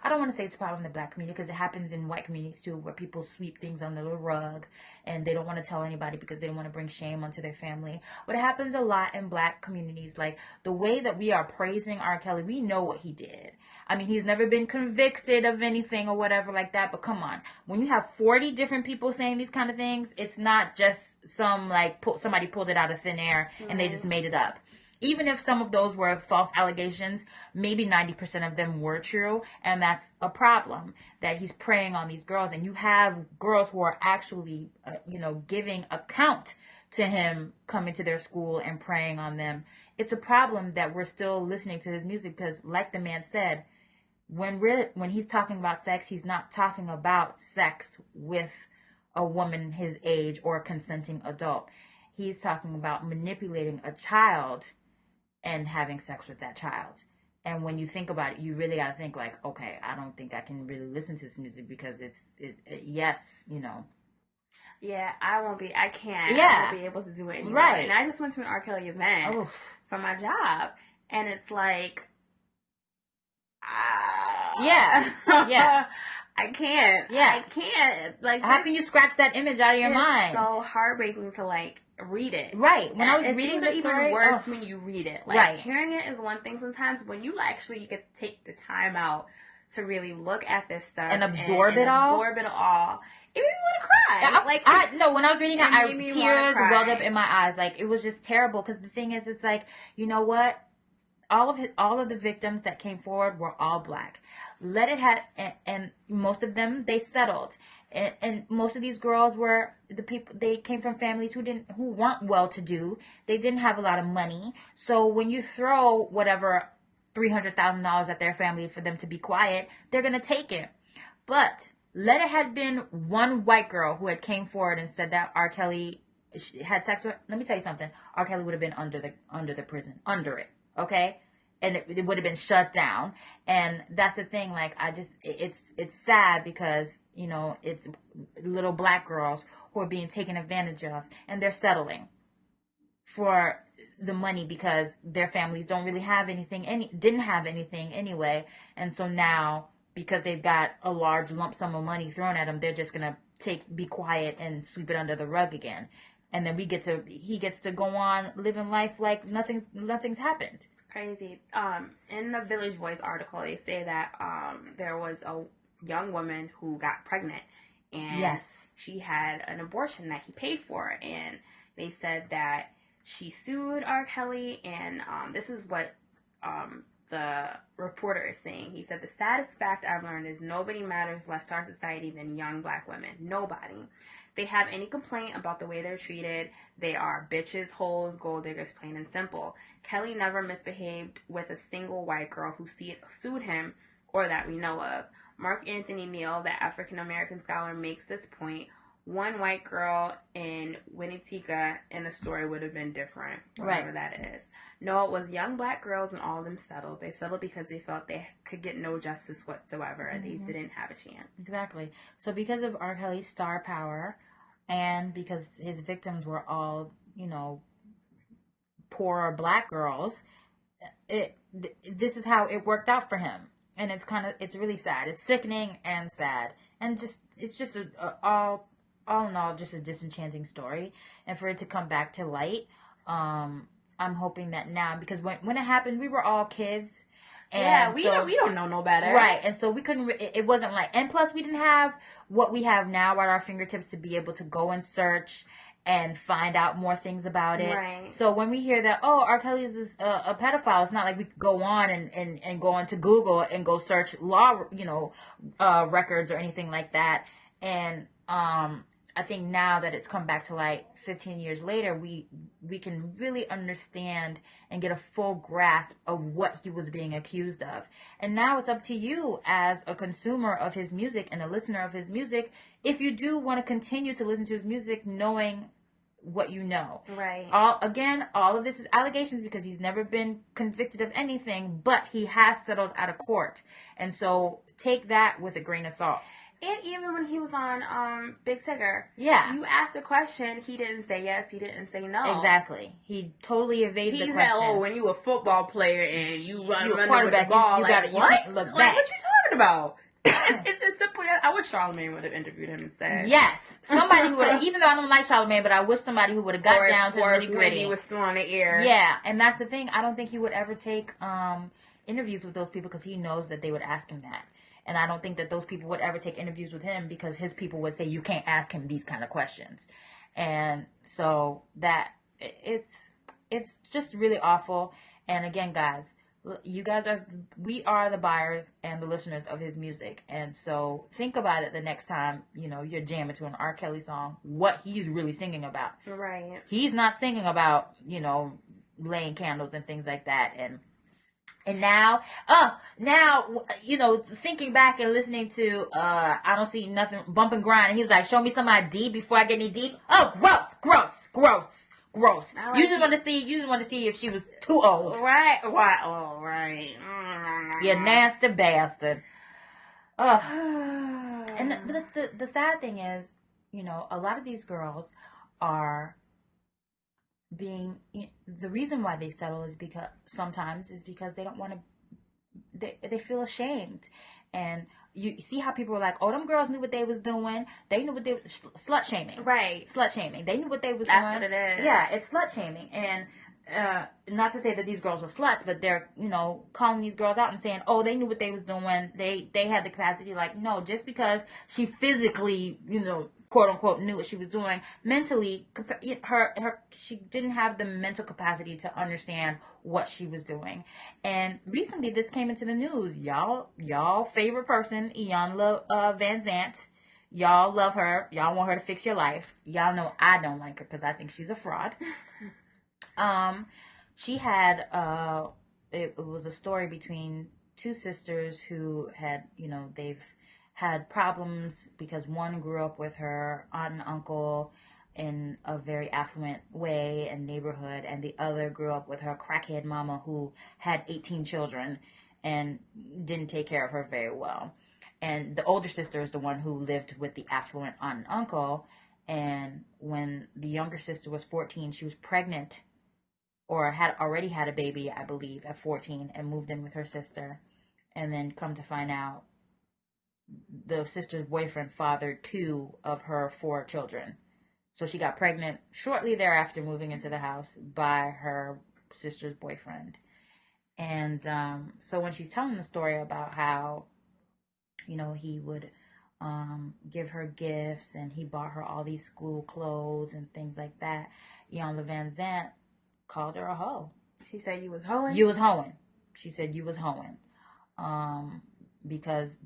I don't want to say it's a problem in the black community because it happens in white communities too, where people sweep things under the rug and they don't want to tell anybody because they don't want to bring shame onto their family. But it happens a lot in black communities. Like the way that we are praising R. Kelly, we know what he did. I mean, he's never been convicted of anything or whatever like that. But come on, when you have 40 different people saying these kind of things, it's not just somebody pulled it out of thin air and they just made it up. Even if some of those were false allegations, maybe 90% of them were true. And that's a problem, that he's preying on these girls. And you have girls who are actually, giving account to him coming to their school and preying on them. It's a problem that we're still listening to his music because, like the man said, when he's talking about sex, he's not talking about sex with a woman his age or a consenting adult. He's talking about manipulating a child and having sex with that child. And when you think about it, you really got to think like, okay, I don't think I can really listen to this music because yes. Yeah, I can't. Yeah. I won't be able to do it anymore. Right. And I just went to an R. Kelly event for my job. And it's like, yeah. I can't. Yeah. I can't. Like, how can you scratch that image out of your mind? It's so heartbreaking to read it. Right. When I was reading the story, even worse when you read it. Like, right. Hearing it is one thing sometimes. When you actually get to take the time out to really look at this stuff and absorb it all. It made me want to cry. When I was reading it, tears welled up in my eyes. Like, it was just terrible. Because the thing is, it's like, you know what? All of the victims that came forward were all black. Let it have, and most of them, they settled. And most of these girls were the people, they came from families who weren't well-to-do. They didn't have a lot of money. So when you throw whatever $300,000 at their family for them to be quiet, they're going to take it. But let it had been one white girl who had came forward and said that R. Kelly had sex with, let me tell you something. R. Kelly would have been under the prison, under it. Okay? And it would have been shut down. And that's the thing. Like, it's sad because, it's little black girls who are being taken advantage of and they're settling for the money because their families don't really have anything, didn't have anything anyway. And so now, because they've got a large lump sum of money thrown at them, they're just going to be quiet and sweep it under the rug again. And then he gets to go on living life like nothing's happened. Crazy. In the Village Voice article, they say that there was a young woman who got pregnant, and she had an abortion that he paid for, and they said that she sued R. Kelly, and this is what the reporter is saying. He said, "The saddest fact I've learned is nobody matters less to our society than young black women. Nobody. They have any complaint about the way they're treated. They are bitches, hoes, gold diggers, plain and simple. Kelly never misbehaved with a single white girl who sued him or that we know of." Mark Anthony Neal, the African-American scholar, makes this point. One white girl in Winnetka and the story would have been different, whatever that is. No, it was young black girls and all of them settled. They settled because they felt they could get no justice whatsoever. And they didn't have a chance. Exactly. So because of R. Kelly's star power and because his victims were all, you know, poor black girls, this is how it worked out for him. And it's really sad. It's sickening and sad. And it's just all in all, just a disenchanting story. And for it to come back to light, I'm hoping that now, because when it happened, we were all kids. And we don't know no better. Right. And so we couldn't, it wasn't like, and plus we didn't have what we have now at our fingertips to be able to go and search and find out more things about it. Right. So when we hear that, oh, R. Kelly is a pedophile, it's not like we could go on and go into Google and go search law, records or anything like that. And I think now that it's come back to light 15 years later, we can really understand and get a full grasp of what he was being accused of. And now it's up to you as a consumer of his music and a listener of his music, if you do want to continue to listen to his music knowing what you know. Right. All of this is allegations because he's never been convicted of anything, but he has settled out of court. And so take that with a grain of salt. And even when he was on Big Tigger, you asked a question, he didn't say yes, he didn't say no. Exactly. He totally evaded the question. He said, "Oh, when you a football player and you run with the what? ball, what you talking about?" It's as simple as, I wish Charlamagne would have interviewed him and said. Yes. Somebody who would have, even though I don't like Charlamagne, but I wish somebody who would have got down to the nitty gritty. He was still on the air. Yeah, and that's the thing. I don't think he would ever take interviews with those people because he knows that they would ask him that. And I don't think that those people would ever take interviews with him because his people would say, you can't ask him these kind of questions. And so it's just really awful. And again, guys, we are the buyers and the listeners of his music. And so think about it the next time, you're jamming to an R. Kelly song, what he's really singing about. Right. He's not singing about, laying candles and things like that. And now, thinking back and listening to, I don't see nothing, bump and grind. And he was like, show me some ID before I get any deep. Oh, gross. You just want to see if she was too old. Right. Oh, right. You nasty bastard. And the sad thing is, a lot of these girls are being, the reason why they settle is because they don't want to, they feel ashamed. And you see how people are like, oh, them girls knew what they was doing. They knew what they slut shaming. Right. Slut shaming. They knew what they was doing. That's what it is. Yeah, it's slut shaming. And not to say that these girls were sluts, but they're, calling these girls out and saying, oh, they knew what they was doing. They had the capacity. Like, no, just because she physically, quote unquote, knew what she was doing, mentally, she didn't have the mental capacity to understand what she was doing. And recently this came into the news. Y'all favorite person, Iyanla Van Zant. Y'all love her. Y'all want her to fix your life. Y'all know I don't like her because I think she's a fraud. She had, it was a story between two sisters who had, they've had problems because one grew up with her aunt and uncle in a very affluent way and neighborhood, and the other grew up with her crackhead mama who had 18 children and didn't take care of her very well. And the older sister is the one who lived with the affluent aunt and uncle, and when the younger sister was 14, she was pregnant or had already had a baby, I believe, at 14, and moved in with her sister. And then come to find out, the sister's boyfriend fathered 2 of her 4 children. So she got pregnant shortly thereafter moving into the house by her sister's boyfriend. And so when she's telling the story about how, he would give her gifts, and he bought her all these school clothes and things like that. Iyanla Vanzant called her a hoe. He said you was hoeing? You was hoeing. She said you was hoeing. Because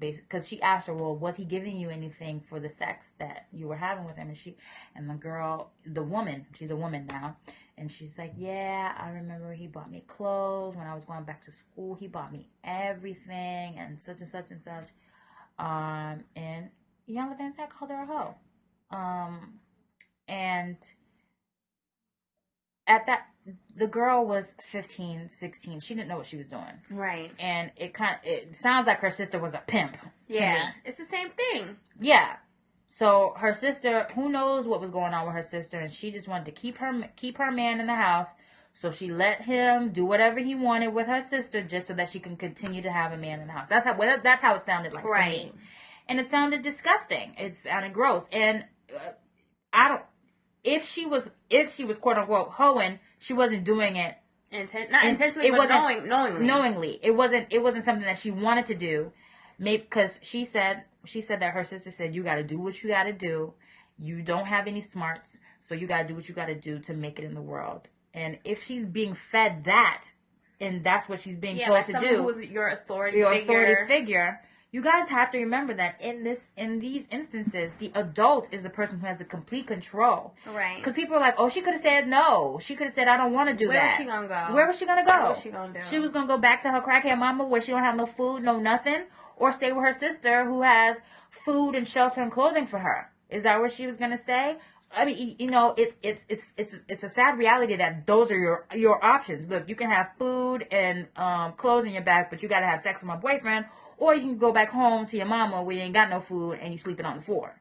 she asked her, well, was he giving you anything for the sex that you were having with him? And the woman, she's a woman now, and she's like, yeah, I remember he bought me clothes when I was going back to school. He bought me everything and such and such and such. And Iyanla Vanzant called her a hoe. And at that, the girl was 15, 16. She didn't know what she was doing. Right. And it sounds like her sister was a pimp. Yeah. It's the same thing. Yeah. So her sister, who knows what was going on with her sister, and she just wanted to keep her man in the house. So she let him do whatever he wanted with her sister just so that she can continue to have a man in the house. That's how it sounded like to me. And it sounded disgusting. It sounded gross. And if she was quote unquote hoeing, she wasn't doing it not intentionally, but knowingly. It wasn't something that she wanted to do. Maybe because she said that her sister said, you got to do what you got to do. You don't have any smarts, so you got to do what you got to do to make it in the world. And if she's being fed that, and that's what she's being told to do, who's your authority figure, you guys have to remember that in these instances, the adult is the person who has the complete control. Right. Because people are like, oh, she could have said no. She could have said, I don't want to do that. Where was she going to go? Where was she going to go? What was she going to do? She was going to go back to her crackhead mama where she don't have no food, no nothing, or stay with her sister who has food and shelter and clothing for her. Is that where she was going to stay? I mean, it's a sad reality that those are your options. Look, you can have food and clothes in your back, but you got to have sex with my boyfriend. Or you can go back home to your mama where you ain't got no food and you sleeping on the floor.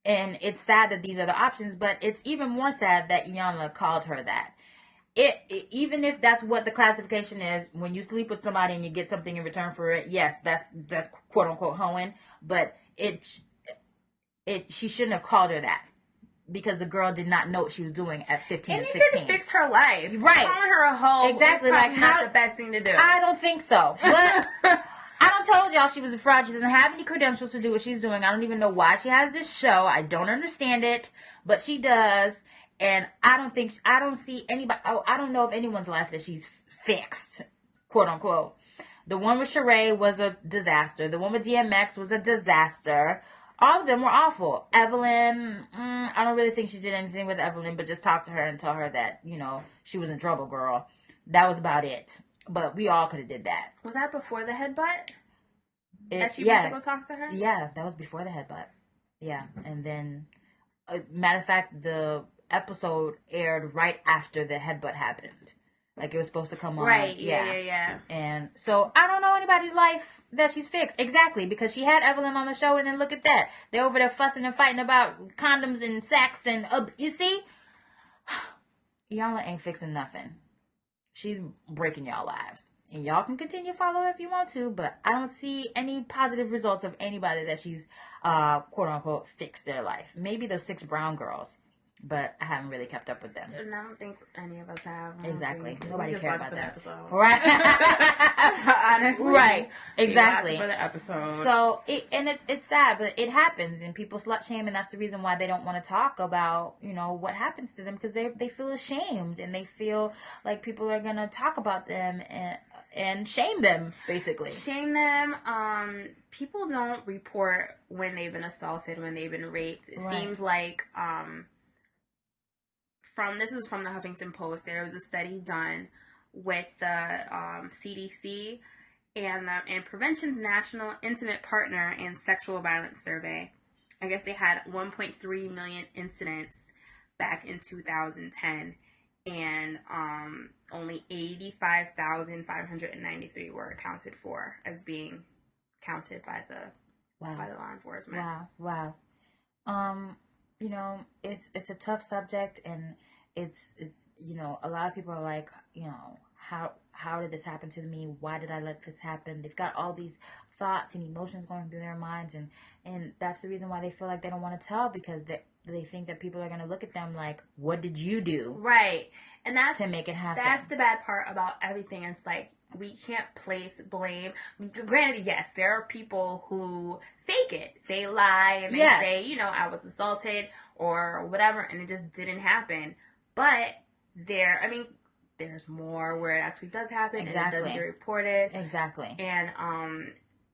And it's sad that these are the options, but it's even more sad that Iyanla called her that. Even if that's what the classification is, when you sleep with somebody and you get something in return for it, yes, that's quote unquote hoeing. But she shouldn't have called her that. Because the girl did not know what she was doing at 15 and 16. And you fix her life. Right. Calling her a hoe exactly. is probably not the best thing to do. I don't think so. But I told y'all she was a fraud. She doesn't have any credentials to do what she's doing. I don't even know why she has this show. I don't understand it. But she does. And I don't see anybody. I don't know of anyone's life that she's fixed. Quote unquote. The one with Sheree was a disaster. The one with DMX was a disaster. All of them were awful. Evelyn, I don't really think she did anything with Evelyn, but just talk to her and tell her that, she was in trouble, girl. That was about it. But we all could have did that. Was that before the headbutt? That she went to go talk to her? Yeah, that was before the headbutt. Yeah, and then, matter of fact, the episode aired right after the headbutt happened. Like, it was supposed to come on. Right, yeah. And so, I don't know anybody's life that she's fixed. Exactly, because she had Evelyn on the show, and then look at that. They're over there fussing and fighting about condoms and sex, and, you see? Iyanla ain't fixing nothing. She's breaking y'all lives. And y'all can continue to follow her if you want to, but I don't see any positive results of anybody that she's, quote-unquote, fixed their life. Maybe those 6 brown girls. But I haven't really kept up with them. And I don't think any of us have. Exactly. Nobody cares about that episode. Right. Honestly. Right. Exactly. For the episode. So, it's sad, but it happens. And people slut shame, and that's the reason why they don't want to talk about, what happens to them. Because they feel ashamed. And they feel like people are going to talk about them and shame them, basically. Shame them. People don't report when they've been assaulted, when they've been raped. It seems like... This is from the Huffington Post. There was a study done with the CDC and Prevention's National Intimate Partner and Sexual Violence Survey. I guess they had 1.3 million incidents back in 2010, and only 85,593 were accounted for as being counted by the law enforcement. Wow. It's a tough subject, and it's a lot of people are like, how did this happen to me? Why did I let this happen? They've got all these thoughts and emotions going through their minds, and that's the reason why they feel like they don't want to tell, because they think that people are going to look at them like, what did you do? Right. And that's to make it happen. That's the bad part about everything. It's like, we can't place blame. Granted, yes, there are people who fake it. They lie and they say, you know, I was assaulted or whatever, and it just didn't happen. But there's more where it actually does happen, and it doesn't get reported. Exactly. And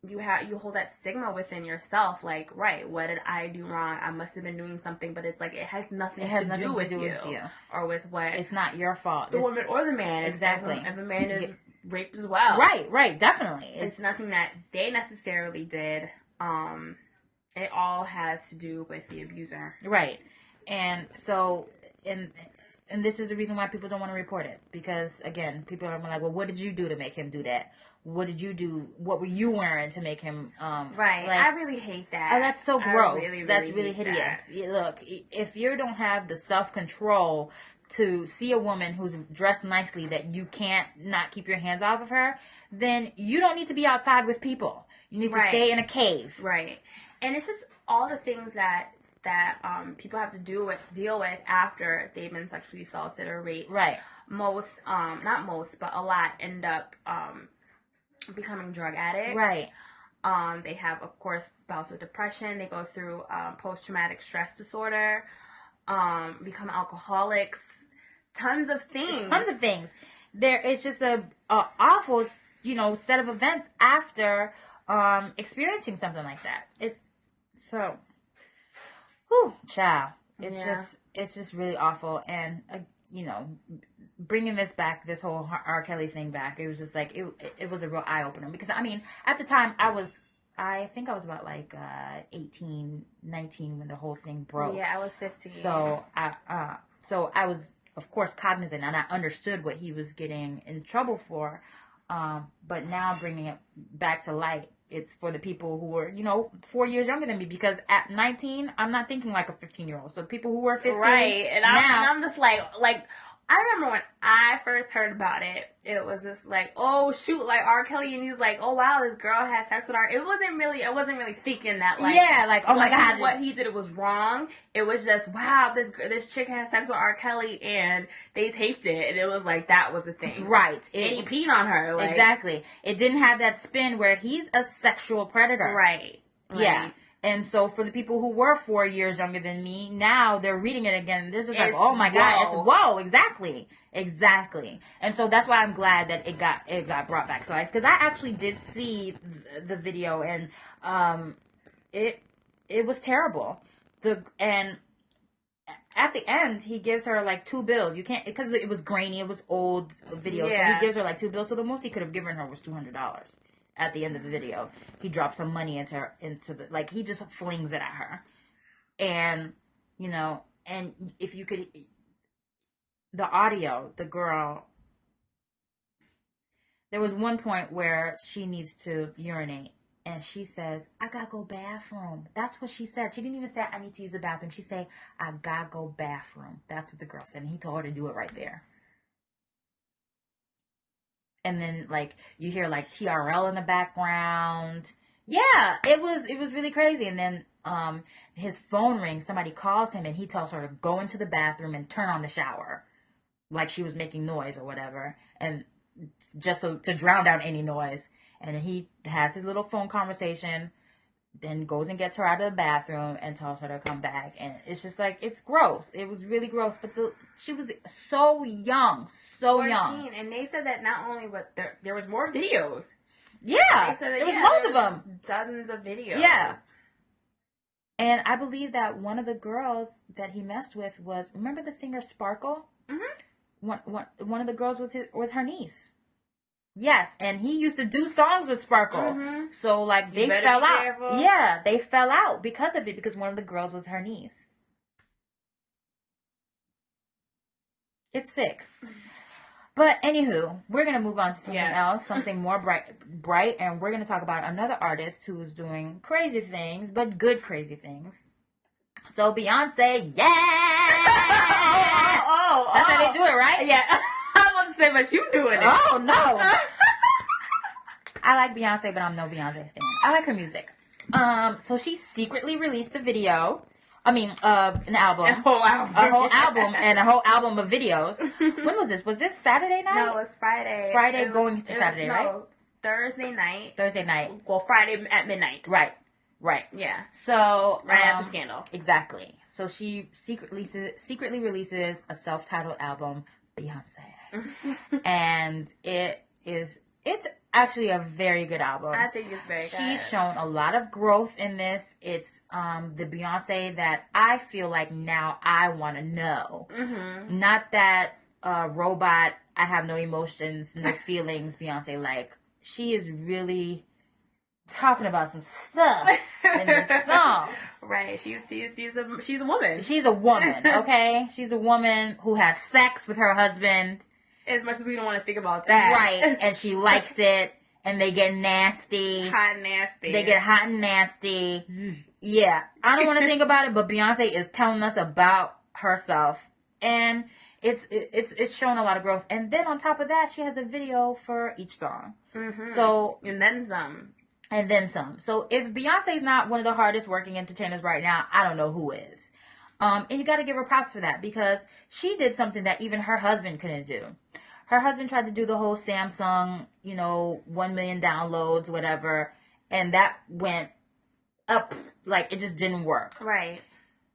you hold that stigma within yourself, like, right, what did I do wrong? I must have been doing something, but it's like, it has nothing to do with you. Or with what... It's not your fault. The woman or the man. Exactly. If a man is raped as well. Right, definitely. It's nothing that they necessarily did. It all has to do with the abuser. Right. And so, and this is the reason why people don't want to report it. Because, again, people are like, well, what did you do to make him do that? What did you do? What were you wearing to make him... right. Like, I really hate that. Oh, that's so gross. That's really hideous. Look, if you don't have the self-control to see a woman who's dressed nicely that you can't not keep your hands off of her, then you don't need to be outside with people. You need to stay in a cave. Right. And it's just all the things that people have to deal with after they've been sexually assaulted or raped. Right. Most, not most, but a lot end up becoming drug addicts. Right. They have, of course, bouts of depression. They go through post-traumatic stress disorder, become alcoholics, tons of things. There is just a awful, set of events after experiencing something like that. Child. It's just really awful. And, bringing this whole R. Kelly thing back, it was just like, it was a real eye-opener. Because, at the time, I think I was about 18, 19 when the whole thing broke. Yeah, I was 15. So I was, of course, cognizant, and I understood what he was getting in trouble for. But now bringing it back to light, it's for the people who were, 4 years younger than me, because at 19, I'm not thinking like a 15-year-old. So the people who were 15, right? And I'm just like. I remember when I first heard about it, it was just like, oh shoot, like R. Kelly, and he's like, oh wow, this girl had sex with her. I wasn't really thinking that, oh my God, what he did was wrong. It was just, wow, this chick had sex with R. Kelly and they taped it, and it was like, that was the thing, right? And he peed on her, exactly. It didn't have that spin where he's a sexual predator, right? Yeah. And so for the people who were 4 years younger than me, now they're reading it again. And they're just like, oh my God, it's whoa, exactly. And so that's why I'm glad that it got brought back. So because I actually did see the video, and it was terrible. And at the end, he gives her like 2 bills. You can't, because it was grainy, it was old video. Yeah. So he gives her like 2 bills. So the most he could have given her was $200. At the end of the video, he drops some money into the, he just flings it at her. And, and if you could, the audio, the girl, there was one point where she needs to urinate, and she says, I gotta go bathroom. That's what she said. She didn't even say, I need to use the bathroom. She said, I gotta go bathroom. That's what the girl said, and he told her to do it right there. And then, you hear, TRL in the background. Yeah, it was really crazy. And then his phone rings. Somebody calls him, and he tells her to go into the bathroom and turn on the shower. Like she was making noise or whatever. And just to drown out any noise. And he has his little phone conversation, then goes and gets her out of the bathroom and tells her to come back. And it's just it's gross. It was really gross. But she was so young, 14, young. And they said that not only there was more videos. Yeah, there was loads of them. Dozens of videos. Yeah. And I believe that one of the girls that he messed with was, remember the singer Sparkle? Mm-hmm. One of the girls was her niece. Yes, and he used to do songs with Sparkle. Mm-hmm. So, they fell out. Careful. Yeah, they fell out because of it, because one of the girls was her niece. It's sick. But, anywho, we're going to move on to something else, something more bright, and we're going to talk about another artist who is doing crazy things, but good crazy things. So, Beyonce, yeah! That's how they do it, right? Yeah. I was about to say, but you doing it. Oh, no. I like Beyonce, but I'm no Beyonce stan. I like her music. So she secretly released a video An album. A whole album. A whole album and a whole album of videos. When was this? Was this Saturday night? No, it was Friday. Going to Saturday, right? No, Thursday night. Well, Friday at midnight. Right. Yeah. So right after Scandal. Exactly. So she secretly releases a self-titled album, Beyonce, and it's actually a very good album. I think it's very good. She's shown a lot of growth in this. It's the Beyonce that I feel like now I want to know. Mm-hmm. Not that robot, I have no emotions, no feelings, Beyonce. Like, she is really talking about some stuff in this song. Right. She's a woman. She's a woman, okay? She's a woman who has sex with her husband. As much as we don't want to think about that. Right. And she likes it. And they get nasty. Hot and nasty. They get hot and nasty. Yeah. I don't want to think about it, but Beyonce is telling us about herself. And it's showing a lot of growth. And then on top of that, she has a video for each song. Mm-hmm. So and then some. So if Beyonce's not one of the hardest working entertainers right now, I don't know who is. And you got to give her props for that, because she did something that even her husband couldn't do. Her husband tried to do the whole Samsung, 1 million downloads, whatever, and that went up, like, it just didn't work. Right.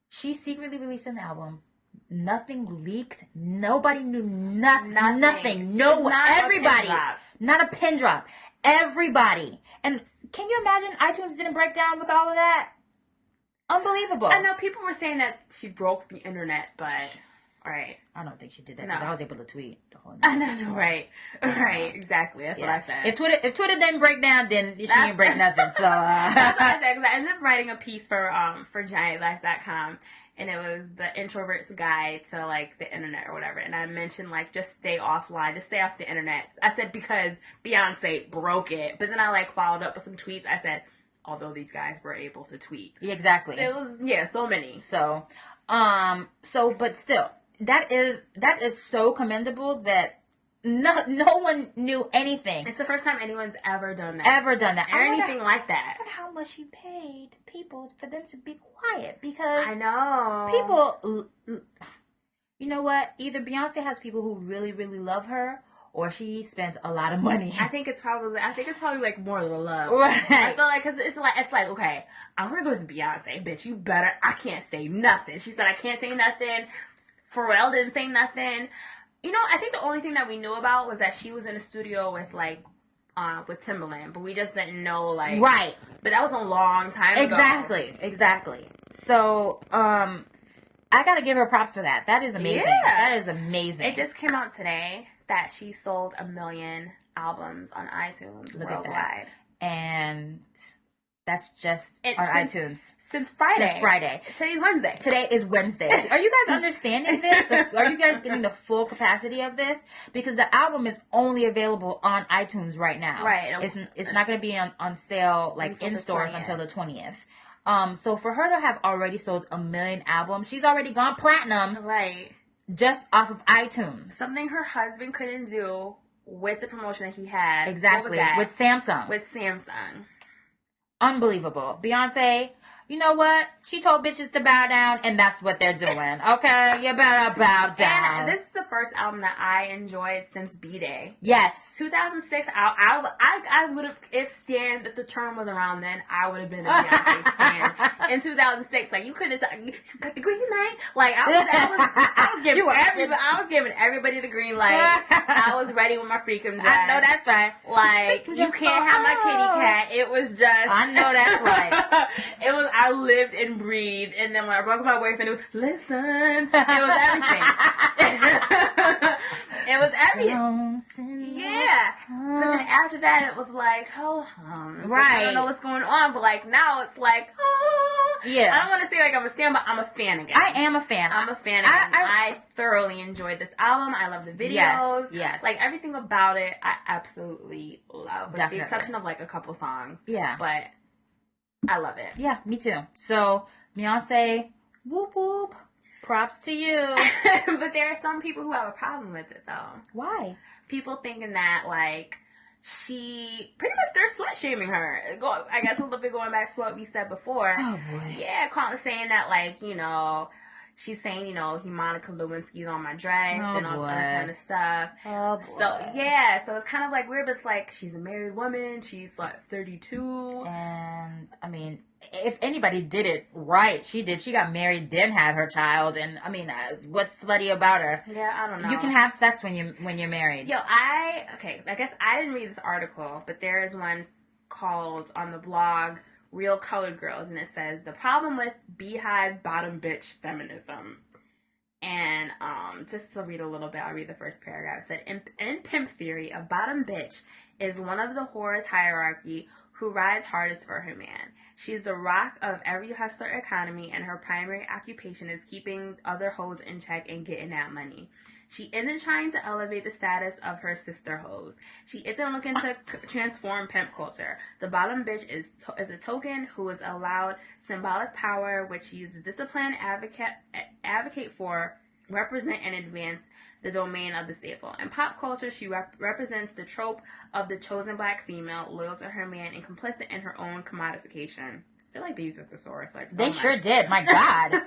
She secretly released an album. Nothing leaked. Nobody knew nothing. No, everybody. Not a pin drop. Everybody. And can you imagine iTunes didn't break down with all of that? Unbelievable. I know people were saying that she broke the internet, but right. I don't think she did that. No. I was able to tweet the whole night. I know, right. Right, exactly. That's what I said. If Twitter didn't break down, then she didn't break nothing. So that's what I said. Because I ended up writing a piece for GiantLife.com, and it was the introvert's guide to, like, the internet or whatever. And I mentioned, like, just stay offline, just stay off the internet. I said because Beyonce broke it, but then I, like, followed up with some tweets. I said, although these guys were able to tweet. Exactly. It was, so many. So, but still, that is so commendable that no one knew anything. It's the first time anyone's ever done that. Or anything like that. But how much she paid people for them to be quiet, because I know. People, you know what? Either Beyonce has people who really, really love her, or she spends a lot of money. I think it's probably like more than love. Right. I feel like, cause it's like, okay, I'm gonna go with Beyonce, bitch. You better. I can't say nothing. She said I can't say nothing. Pharrell didn't say nothing. I think the only thing that we knew about was that she was in a studio with with Timbaland, but we just didn't know, like, right. But that was a long time ago. Exactly. So, I gotta give her props for that. That is amazing. Yeah. That is amazing. It just came out today that she sold 1 million albums on iTunes worldwide. And that's just on iTunes. Since Friday. Today's Wednesday. Today is Wednesday. Are you guys understanding this? Are you guys getting the full capacity of this? Because the album is only available on iTunes right now. Right. It's not going to be on sale, like, in stores until the 20th. So for her to have already sold 1 million albums, she's already gone platinum. Right. Just off of iTunes. Something her husband couldn't do with the promotion that he had. Exactly. With Samsung. Unbelievable. Beyonce, you know what? She told bitches to bow down, and that's what they're doing. Okay? You better bow down. And this is the first album that I enjoyed since B-Day. Yes. 2006, I would have, if the term was around then, I would have been a Beyonce stan. In 2006, like, you couldn't, you got the green light? Like, I was giving everybody the green light. I was ready with my freakum dress. I know that's right. Like, you can't have my kitty cat. It was just. I know that's right. It was, I lived and breathed. And then when I broke up with my boyfriend, it was, listen. It was everything. It was everything. Yeah. But then after that, it was like, hold on. Right. I don't know what's going on. But, like, now it's like, oh. Yeah. I don't want to say, like, I'm a stan, but I'm a fan again. I am a fan. I'm a fan again. I thoroughly enjoyed this album. I love the videos. Yes. Like, everything about it, I absolutely love. With the exception of, like, a couple songs. Yeah. But I love it. Yeah, me too. So, Beyonce, whoop whoop. Props to you. But there are some people who have a problem with it, though. Why? People thinking that, like, she pretty much they're slut shaming her. I guess a little bit going back to what we said before. Oh boy. Yeah, saying that like, you know, she's saying, you know, Monica Lewinsky's on my dress and all this other kind of stuff. Oh boy. So yeah, so it's kind of like weird, but it's like she's a married woman. She's like 32, and I mean, if anybody did it right, she did. She got married, then had her child, and I mean, what's slutty about her? Yeah, I don't know. You can have sex when you're married. Yo, I guess I didn't read this article, but there is one called on the blog Real Colored Girls, and it says the problem with beehive bottom bitch feminism. And just to read a little bit, I'll read the first paragraph. It said, in pimp theory, a bottom bitch is one of the whore's hierarchy who rides hardest for her man. She's the rock of every hustler economy, and her primary occupation is keeping other hoes in check and getting that money. She isn't trying to elevate the status of her sister hoes. She isn't looking to transform pimp culture. The bottom bitch is a token who is allowed symbolic power, which she uses discipline, advocate for, represent, and advance the domain of the staple. In pop culture, she represents the trope of the chosen black female, loyal to her man and complicit in her own commodification. I feel like they used a thesaurus like so They much. sure did. My God.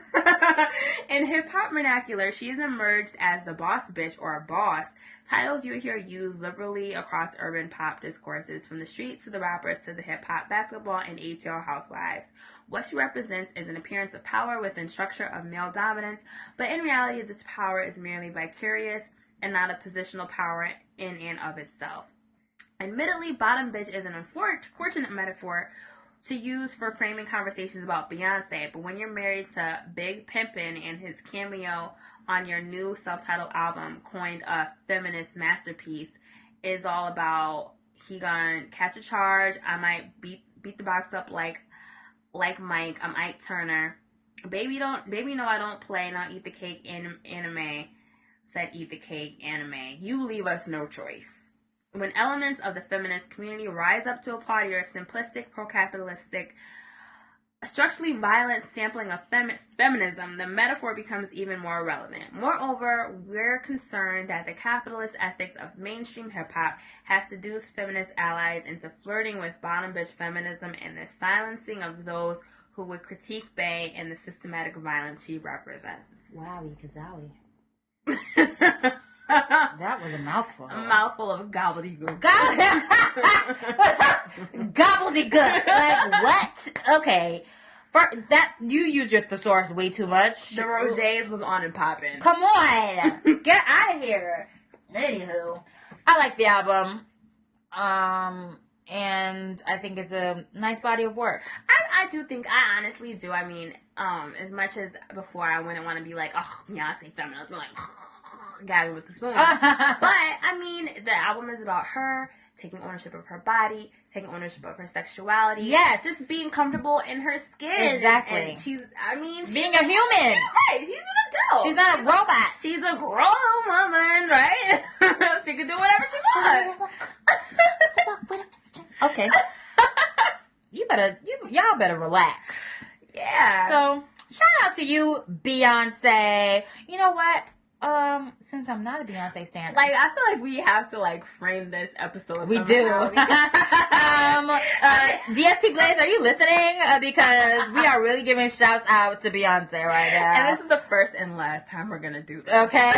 In hip-hop vernacular, she has emerged as the boss bitch or a boss, titles you hear used liberally across urban pop discourses, from the streets to the rappers to the hip-hop, basketball, and ATL housewives. What she represents is an appearance of power within structure of male dominance, but in reality, this power is merely vicarious and not a positional power in and of itself. Admittedly, bottom bitch is an unfortunate metaphor to use for framing conversations about Beyonce, but when you're married to Big Pimpin' and his cameo on your new self-titled album, coined a feminist masterpiece, is all about he gonna catch a charge. I might beat the box up like Mike. I'm Ike Turner. Baby no, I don't play. Now eat the cake. Anime said, eat the cake. Anime. You leave us no choice. When elements of the feminist community rise up to applaud your simplistic, pro-capitalistic, structurally violent sampling of feminism, the metaphor becomes even more relevant. Moreover, we're concerned that the capitalist ethics of mainstream hip-hop has seduced feminist allies into flirting with bottom bitch feminism and the silencing of those who would critique Bey and the systematic violence she represents. Wowie kazowie. That was a mouthful. A mouthful of gobbledygook. Gobbledygook. Like, what? Okay. For that, you used your thesaurus way too much. The Roget's was on and popping. Come on. Get out of here. Anywho, I like the album. And I think it's a nice body of work. I honestly do. I mean, as much as before I wouldn't want to be like, oh, Beyonce feminist, but like, gagging with the spoon. But, I mean, the album is about her taking ownership of her body, taking ownership of her sexuality. Yes. Just being comfortable in her skin. Exactly. And she's being a human. Right. She's an adult. She's not a robot. She's a grown woman, right? She can do whatever she wants. Okay. Y'all better relax. Yeah. So, shout out to you, Beyonce. You know what? Since I'm not a Beyonce stan, like, I feel like we have to like frame this episode. We do. DST Blaze, are you listening? Because we are really giving shouts out to Beyonce right now. And this is the first and last time we're gonna do this. Okay.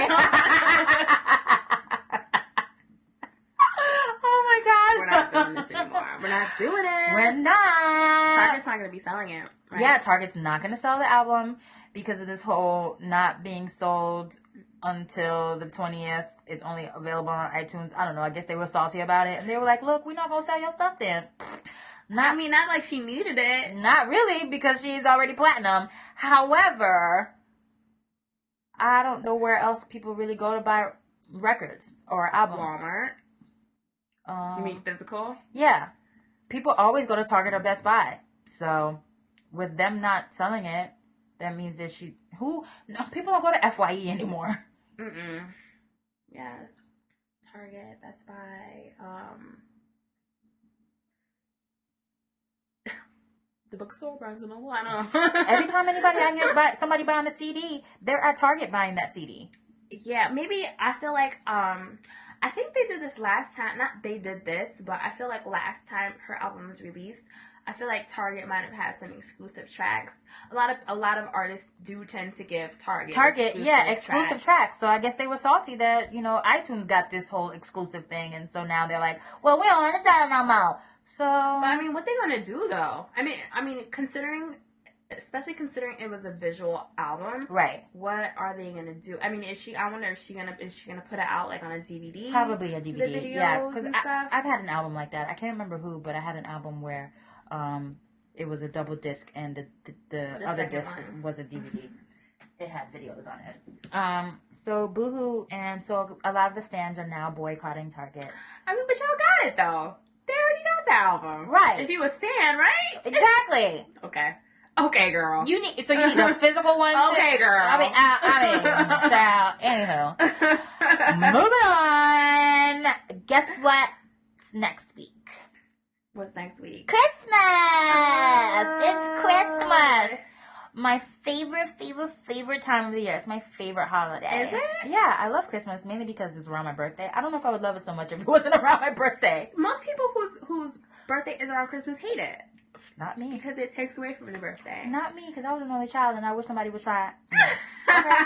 Oh my gosh. We're not doing this anymore. We're not doing it. We're not. Target's not gonna be selling it, right? Yeah, Target's not gonna sell the album because of this whole not being sold until the 20th. It's only available on iTunes. I don't know. I guess they were salty about it. And they were like, look, we're not going to sell your stuff then. Not like she needed it. Not really, because she's already platinum. However, I don't know where else people really go to buy records or albums. Walmart. You mean physical? Yeah. People always go to Target or Best Buy. So, with them not selling it, that means that people don't go to FYE anymore. Yeah. Target, Best Buy, the bookstore, Barnes & Noble, I don't know. Every time somebody buying a CD, they're at Target buying that CD. Yeah, maybe I feel like, I I think they did this last time. Not they did this, but I feel like last time her album was released, I feel like Target might have had some exclusive tracks. A lot of artists do tend to give Target exclusive tracks. So I guess they were salty that, you know, iTunes got this whole exclusive thing, and so now they're like, well, we don't want to sell no more. So, but I mean, what they gonna do though? I mean, especially considering it was a visual album, right? What are they gonna do? I mean, I wonder is she gonna put it out like on a DVD? Probably a DVD, yeah. Because I've had an album like that. I can't remember who, but I had an album where it was a double disc and the other disc was a DVD. It had videos on it. So Boohoo, and so a lot of the stands are now boycotting Target. I mean, but y'all got it though. They already got the album, right? If you a stan, right? Exactly. Okay, girl. You need a physical one. Okay, girl. I mean, child. Anywho, moving on. Guess what's next week? What's next week? Christmas. It's Christmas. My favorite time of the year. It's my favorite holiday. Is it? Yeah, I love Christmas mainly because it's around my birthday. I don't know if I would love it so much if it wasn't around my birthday. Most people whose birthday is around Christmas hate it. Not me. Because it takes away from the birthday. Not me, because I was an only child and I wish somebody would try it. No. Okay.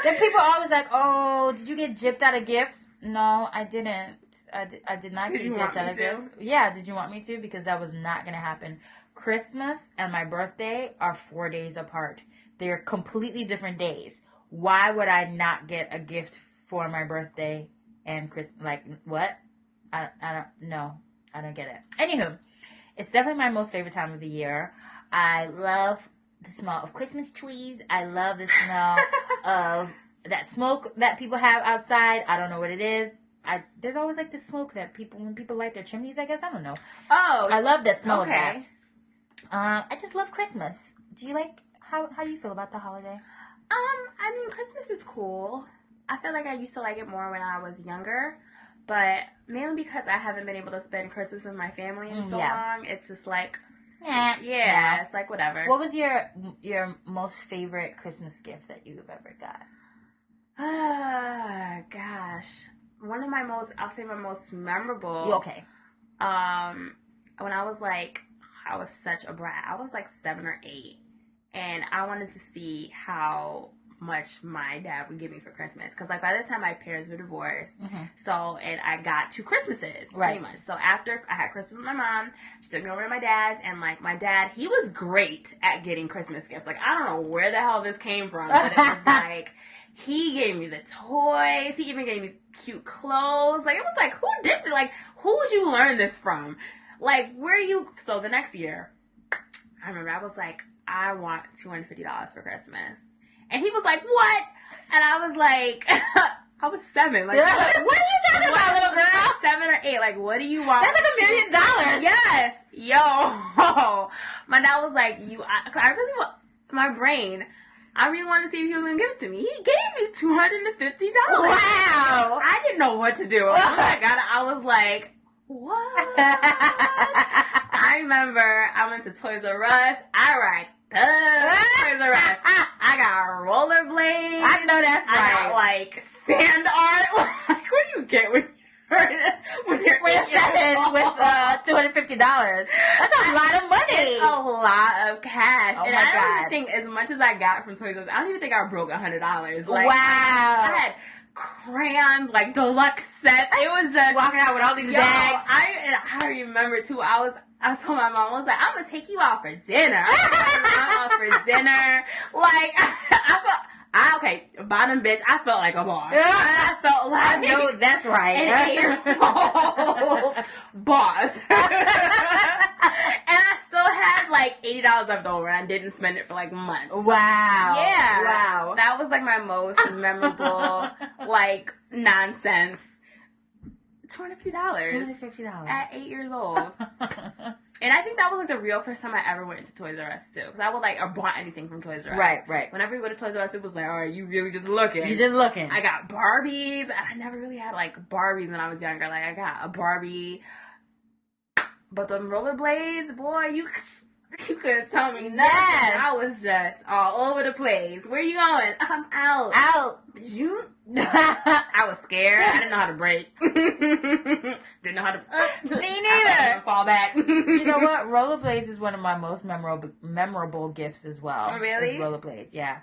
Then people are always like, oh, did you get gypped out of gifts? No, I didn't. I did not get gypped out of gifts. Yeah, did you want me to? Because that was not going to happen. Christmas and my birthday are 4 days apart. They're completely different days. Why would I not get a gift for my birthday and Christmas? Like, what? I don't get it. Anywho, it's definitely my most favorite time of the year. I love the smell of Christmas trees. I love the smell of that smoke that people have outside. I don't know what it is. There's always like the smoke that when people light their chimneys, I guess. I don't know. Oh. I love that smell of that. I just love Christmas. Do you like, how do you feel about the holiday? I mean, Christmas is cool. I feel like I used to like it more when I was younger, but mainly because I haven't been able to spend Christmas with my family in so long. It's just like, it's like whatever. What was your most favorite Christmas gift that you've ever got? Gosh. I'll say my most memorable. Okay. When I was such a brat. I was like 7 or 8. And I wanted to see how much my dad would give me for Christmas. Because, like, by this time, my parents were divorced. Mm-hmm. So, and I got 2 Christmases, pretty much. So, after I had Christmas with my mom, she took me over to my dad's. And, like, my dad, he was great at getting Christmas gifts. Like, I don't know where the hell this came from. But it was, like, he gave me the toys. He even gave me cute clothes. Like, it was, like, who did this? Like, who would you learn this from? Like, so the next year, I remember I was like, I want $250 for Christmas. And he was like, what? And I was like, I was 7. Like, what are you talking about, little girl? 7 or 8. Like, what do you want? That's like $1 million. Yes. Yo. My dad was like, I really want, my brain, I really wanted to see if he was going to give it to me. He gave me $250. Wow. I didn't know what to do. I was like, what? I remember I went to Toys R Us. Toys R Us. I got rollerblades. I know that's right. I got like sand art. Like, what do you get when you're 7 with $250? That's a lot of money. It's a lot of cash. Oh and my I don't God. even think, as much as I got from Toys R Us, I don't even think I broke $100. Like, wow. I had crayons, like deluxe sets. It was just walking out with all these bags. I remember too. I told my mom, I was like, I'm gonna take you out for dinner. I'm gonna take my mom out for dinner. Like, okay, bottom bitch. I felt like a boss. I felt like I know that's right. An 8-year-old boss. And I still had like $80 left over, and I didn't spend it for like months. Wow. Yeah. Wow. That was like my most memorable, like, nonsense. $250. $250 At 8 years old. And I think that was like the real first time I ever went into Toys R Us too. Because I would like, or bought anything from Toys R Us. Right. Whenever you go to Toys R Us, it was like, all right, you really just looking. You're just looking. I got Barbies. I never really had like Barbies when I was younger. Like, I got a Barbie. But the rollerblades, boy, you couldn't tell me nothing. I was just all over the place. Where you going? I'm out. I was scared. I didn't know how to brake. Didn't know how to. Me neither. Fall back. You know what? Rollerblades is one of my most memorable gifts as well. Oh, really? Is rollerblades, yeah.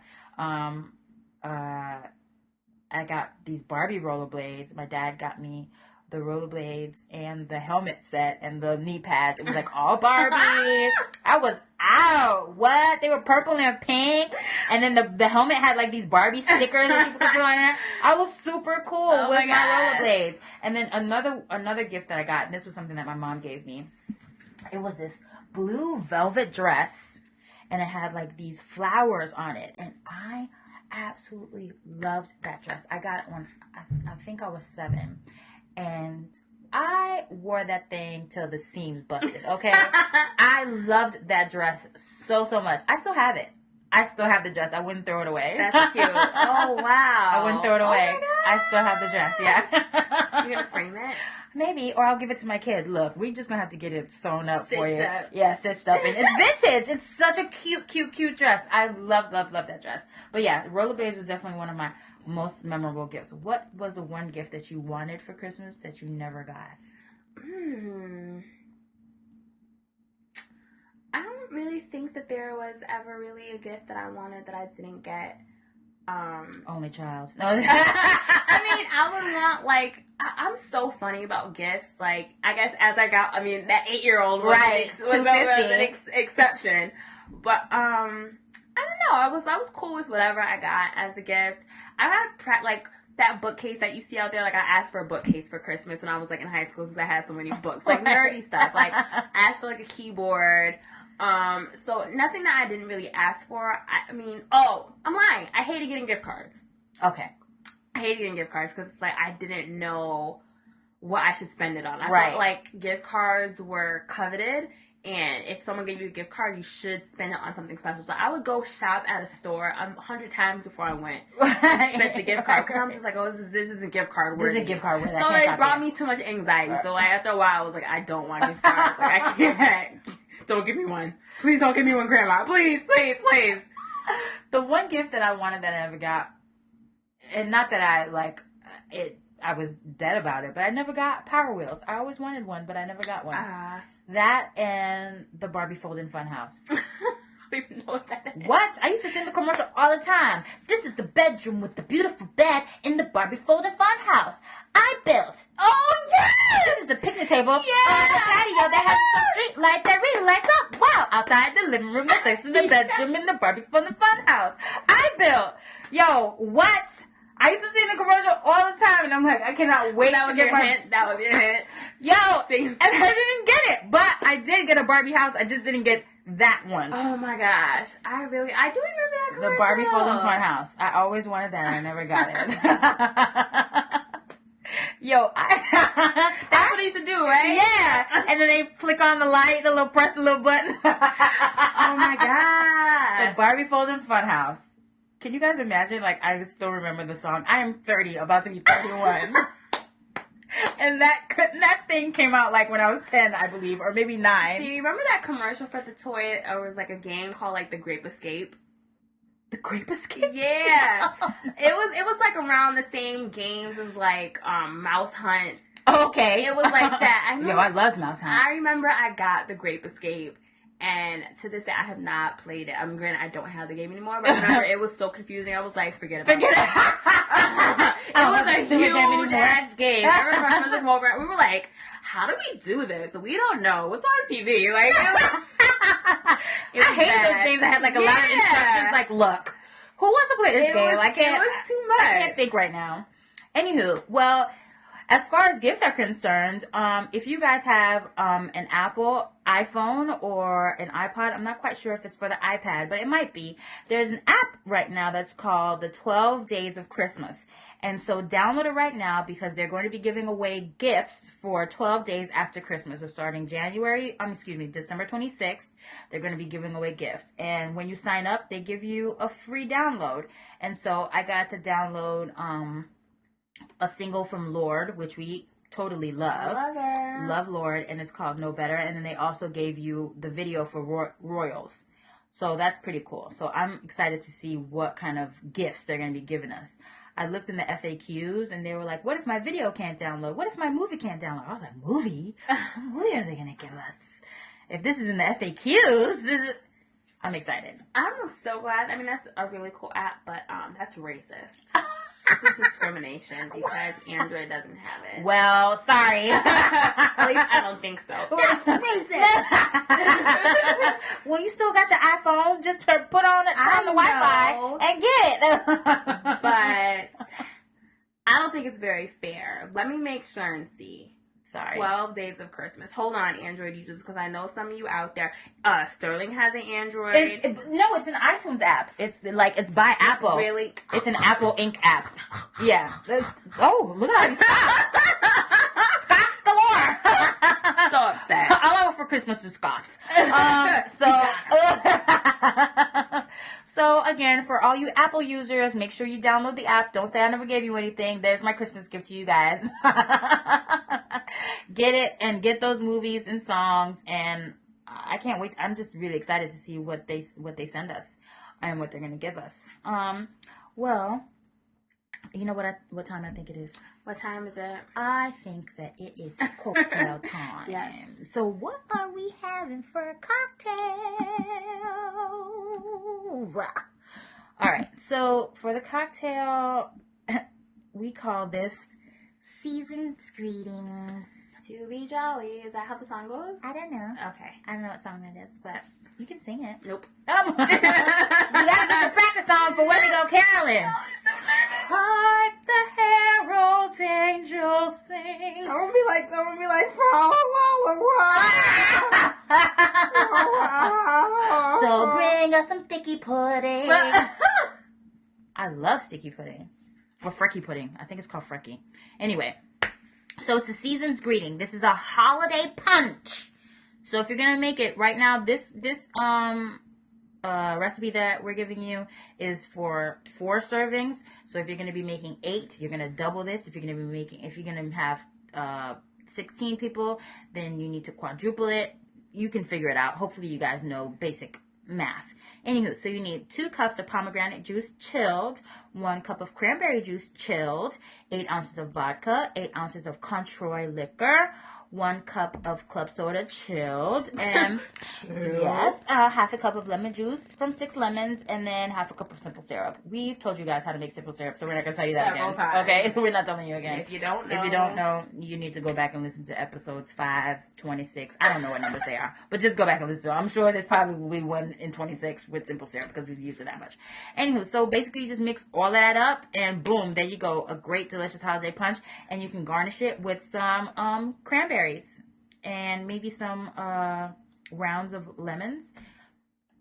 I got these Barbie rollerblades. My dad got me the rollerblades and the helmet set and the knee pads. It was like all Barbie. I was out. What? They were purple and pink. And then the helmet had like these Barbie stickers that people could put on it. I was super cool with my rollerblades. And then another gift that I got, and this was something that my mom gave me. It was this blue velvet dress, and it had like these flowers on it. And I absolutely loved that dress. I got it when I think I was 7. And I wore that thing till the seams busted, okay? I loved that dress so much. I still have it. I still have the dress. I wouldn't throw it away. That's cute. Oh, wow. I wouldn't throw it away. I still have the dress, yeah. You're going to frame it? Maybe, or I'll give it to my kid. Look, we're just going to have to get it sewn up for you. Up. Yeah, stitched up. And it's vintage. It's such a cute dress. I love that dress. But yeah, rollerblades was definitely one of my most memorable gifts. What was the one gift that you wanted for Christmas that you never got? I don't really think that there was ever really a gift that I wanted that I didn't get. Only child. No. I mean, I would want, like, I'm so funny about gifts. Like, I guess as I got, I mean, that 8-year-old was an exception. But, I don't know. I was cool with whatever I got as a gift. I had, like, that bookcase that you see out there. Like, I asked for a bookcase for Christmas when I was, like, in high school because I had so many books. Like, nerdy stuff. Like, I asked for, like, a keyboard. So nothing that I didn't really ask for. I'm lying. I hated getting gift cards. Okay. I hated getting gift cards because it's like I didn't know what I should spend it on. I Right. felt like gift cards were coveted, and if someone gave you a gift card, you should spend it on something special. So I would go shop at a store 100 times before I went and spent the gift card because I'm just like, oh, this isn't gift card worthy. This isn't gift card worthy. So it brought me too much anxiety. So like after a while, I was like, I don't want gift cards. Like I can't. Don't give me one. Please don't give me one, Grandma. Please. The one gift that I wanted that I never got, and not that I I was dead about it, but I never got Power Wheels. I always wanted one, but I never got one. That and the Barbie Folding Funhouse. I don't even know what that is. What? I used to sing the commercial all the time. This is the bedroom with the beautiful bed in the Barbie Folding Funhouse I built. Oh, yes! This is a picnic table on the patio that has some street light that really lights up. Wow! Outside the living room, this is the bedroom in the Barbie Folding Funhouse I built. Yo, what? I used to sing the commercial all the time, and I'm like, I cannot wait to get my hint. That was your hint. Yo, and I didn't get it, but I did get a Barbie house. I just didn't get that one. Oh my gosh, I do remember that commercial. The Barbie Folding Funhouse. I always wanted that, and I never got it. Yo, that's what I used to do, right? Yeah, and then they flick on the light, press the little button. Oh my god, the Barbie Folding Funhouse. Can you guys imagine? Like, I still remember the song. I am 30, about to be 31. And that thing came out like when I was 10, I believe, or maybe 9. Do you remember that commercial for the toy? It was like a game called like the Grape Escape. The Grape Escape? Yeah. It was like around the same games as like Mouse Hunt. Oh, okay. It was like that. I loved Mouse Hunt. I remember I got the Grape Escape. And to this day, I have not played it. I mean, granted, I don't have the game anymore, but I remember it was so confusing. I was like, forget about it. It was a huge ass game. I remember my friends over, we were like, how do we do this? We don't know. What's on TV? Like, I hate those games that had like a lot of instructions. Like, look, who wants to play this game? It was too much. I can't think right now. Anywho, well, as far as gifts are concerned, if you guys have an Apple iPhone or an iPod, I'm not quite sure if it's for the iPad, but it might be. There's an app right now that's called the 12 Days of Christmas. And so download it right now because they're going to be giving away gifts for 12 days after Christmas. So starting December 26th, they're going to be giving away gifts. And when you sign up, they give you a free download. And so I got to download a single from Lorde, which we totally love. Love her. Love Lorde, and it's called No Better. And then they also gave you the video for Royals. So that's pretty cool. So I'm excited to see what kind of gifts they're going to be giving us. I looked in the FAQs and they were like, what if my video can't download? What if my movie can't download? I was like, movie? What movie are they going to give us? If this is in the FAQs, I'm excited. I'm so glad. I mean, that's a really cool app, but that's racist. This is discrimination because Android doesn't have it. Well, sorry. At least I don't think so. That's racist. Well, you still got your iPhone. Just put on the Wi-Fi and get it. But I don't think it's very fair. Let me make sure and see. Sorry. 12 Days of Christmas. Hold on, Android users, because I know some of you out there. Sterling has an Android. No, it's an iTunes app. It's by Apple. Really? It's an Apple Inc. app. Yeah. Oh, look at all these scoffs. Scoffs galore. So upset. All I want for Christmas is scoffs. So again, for all you Apple users, make sure you download the app. Don't say I never gave you anything. There's my Christmas gift to you guys. Get it and get those movies and songs, and I can't wait. I'm just really excited to see what they send us and what they're gonna give us. Well, you know what time I think it is? What time is it? I think that it is cocktail time. Yes. So what are we having for cocktails? All right. So for the cocktail, we call this Season's Greetings. To be jolly. Is that how the song goes? I don't know. Okay. I don't know what song it is, but you can sing it. Nope. You gotta get your practice on for when we go caroling. Oh, I'm so nervous. Hark the herald angels sing. I'm gonna be like, la la la. So bring us some sticky pudding. I love sticky pudding. Or frecky pudding. I think it's called frecky. Anyway. So it's the season's greeting. This is a holiday punch. So if you're gonna make it right now, this recipe that we're giving you is for 4 servings. So if you're gonna be making 8, you're gonna double this. If you're gonna have 16 people, then you need to quadruple it. You can figure it out. Hopefully you guys know basic math. Anywho, so you need 2 cups of pomegranate juice chilled, 1 cup of cranberry juice chilled, 8 ounces of vodka, 8 ounces of Cointreau Liqueur, 1 cup of club soda chilled, and yes, half a cup of lemon juice from 6 lemons, and then half a cup of simple syrup. We've told you guys how to make simple syrup, so we're not gonna tell you that Several again. times. Okay, we're not telling you again. If you don't know, you need to go back and listen to episodes 5, 26. I don't know what numbers they are, but just go back and listen to them. I'm sure there's probably one in 26 with simple syrup because we've used it that much. Anywho, so basically you just mix all that up, and boom, there you go, a great, delicious holiday punch, and you can garnish it with some cranberries. And maybe some rounds of lemons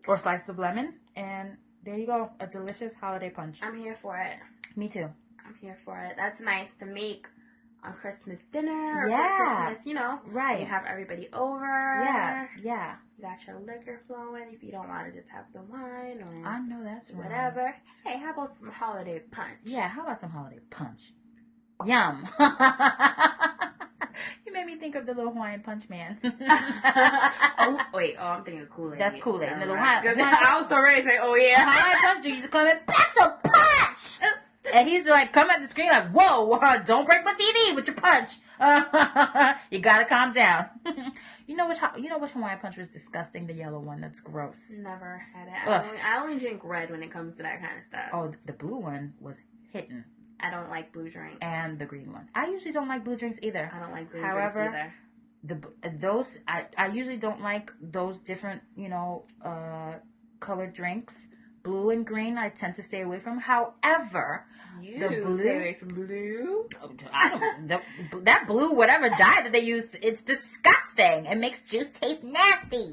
or slices of lemon. And there you go. A delicious holiday punch. I'm here for it. Me too. I'm here for it. That's nice to make on Christmas dinner. Or Yeah. Christmas, you know. Right. You have everybody over. Yeah. You got your liquor flowing if you don't want to just have the wine or I know that's right. whatever. Hey, how about some holiday punch? Yeah, how about some holiday punch? Yum. You made me think of the little Hawaiian Punch Man. I'm thinking of Kool-Aid. That's Kool-Aid. No, the I was so ready to say, oh yeah. Hawaiian Punch dude used to come in, that's a punch! And he's like, come at the screen like, whoa, don't break my TV with your punch. You gotta calm down. You know which Hawaiian Punch was disgusting? The yellow one. That's gross. Never had it. I only drink red when it comes to that kind of stuff. Oh, the blue one was hitting. I don't like blue drinks. And the green one. I usually don't like blue drinks either. I don't like blue drinks either. I usually don't like those different, colored drinks. Blue and green, I tend to stay away from. However, stay away from blue. That blue, whatever dye that they use, it's disgusting. It makes juice taste nasty.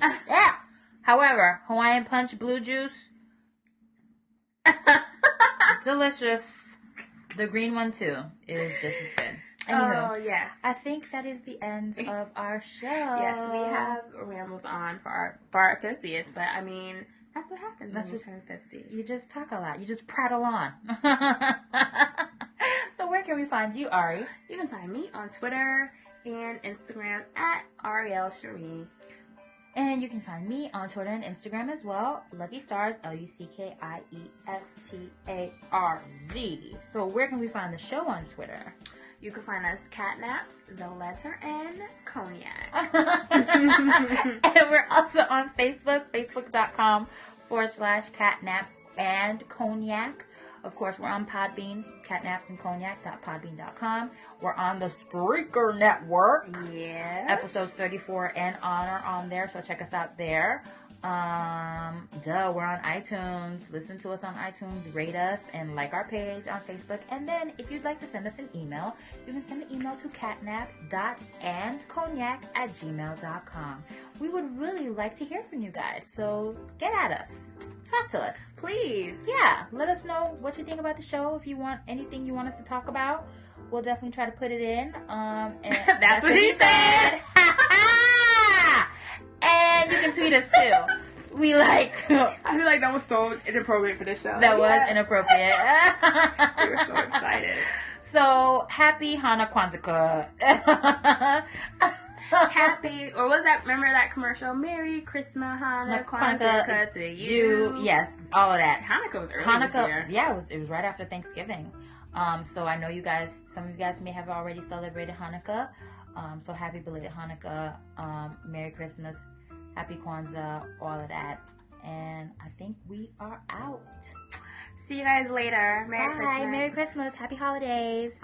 However, Hawaiian Punch blue juice, delicious. The green one too is just as good. Anywho, oh yes. I think that is the end of our show. Yes, we have rambles on for our 50th, but I mean that's what happens when you turn 50. You just talk a lot. You just prattle on. So where can we find you, Ari? You can find me on Twitter and Instagram at Ariel Cherie. And you can find me on Twitter and Instagram as well. Lucky Stars, LuckyStarz. So where can we find the show on Twitter? You can find us Catnaps, the letter N, Cognac. And we're also on Facebook, facebook.com/catnaps and cognac. Of course, we're on Podbean, catnapsandcognac.podbean.com. We're on the Spreaker network. Yeah. Episodes 34 and on are on there, so check us out there. We're on iTunes. Listen to us on iTunes, rate us, and like our page on Facebook. And then, if you'd like to send us an email, you can send an email to catnaps.andcognac@gmail.com. We would really like to hear from you guys, so get at us. Talk to us. Please. Yeah, let us know what you think about the show. If you want anything you want us to talk about, we'll definitely try to put it in. And that's what he said. And you can tweet us too. We like. I feel like that was so inappropriate for this show. That was inappropriate. We were so excited. So happy Kwanzaa. Happy, or was that? Remember that commercial? Merry Christmas, Kwanzaa to you. Yes, all of that. Hanukkah was early this year. Yeah, it was right after Thanksgiving. So I know some of you guys may have already celebrated Hanukkah. So happy belated Hanukkah, Merry Christmas, Happy Kwanzaa, all of that. And I think we are out. See you guys later. Merry Bye. Christmas. Merry Christmas. Happy holidays.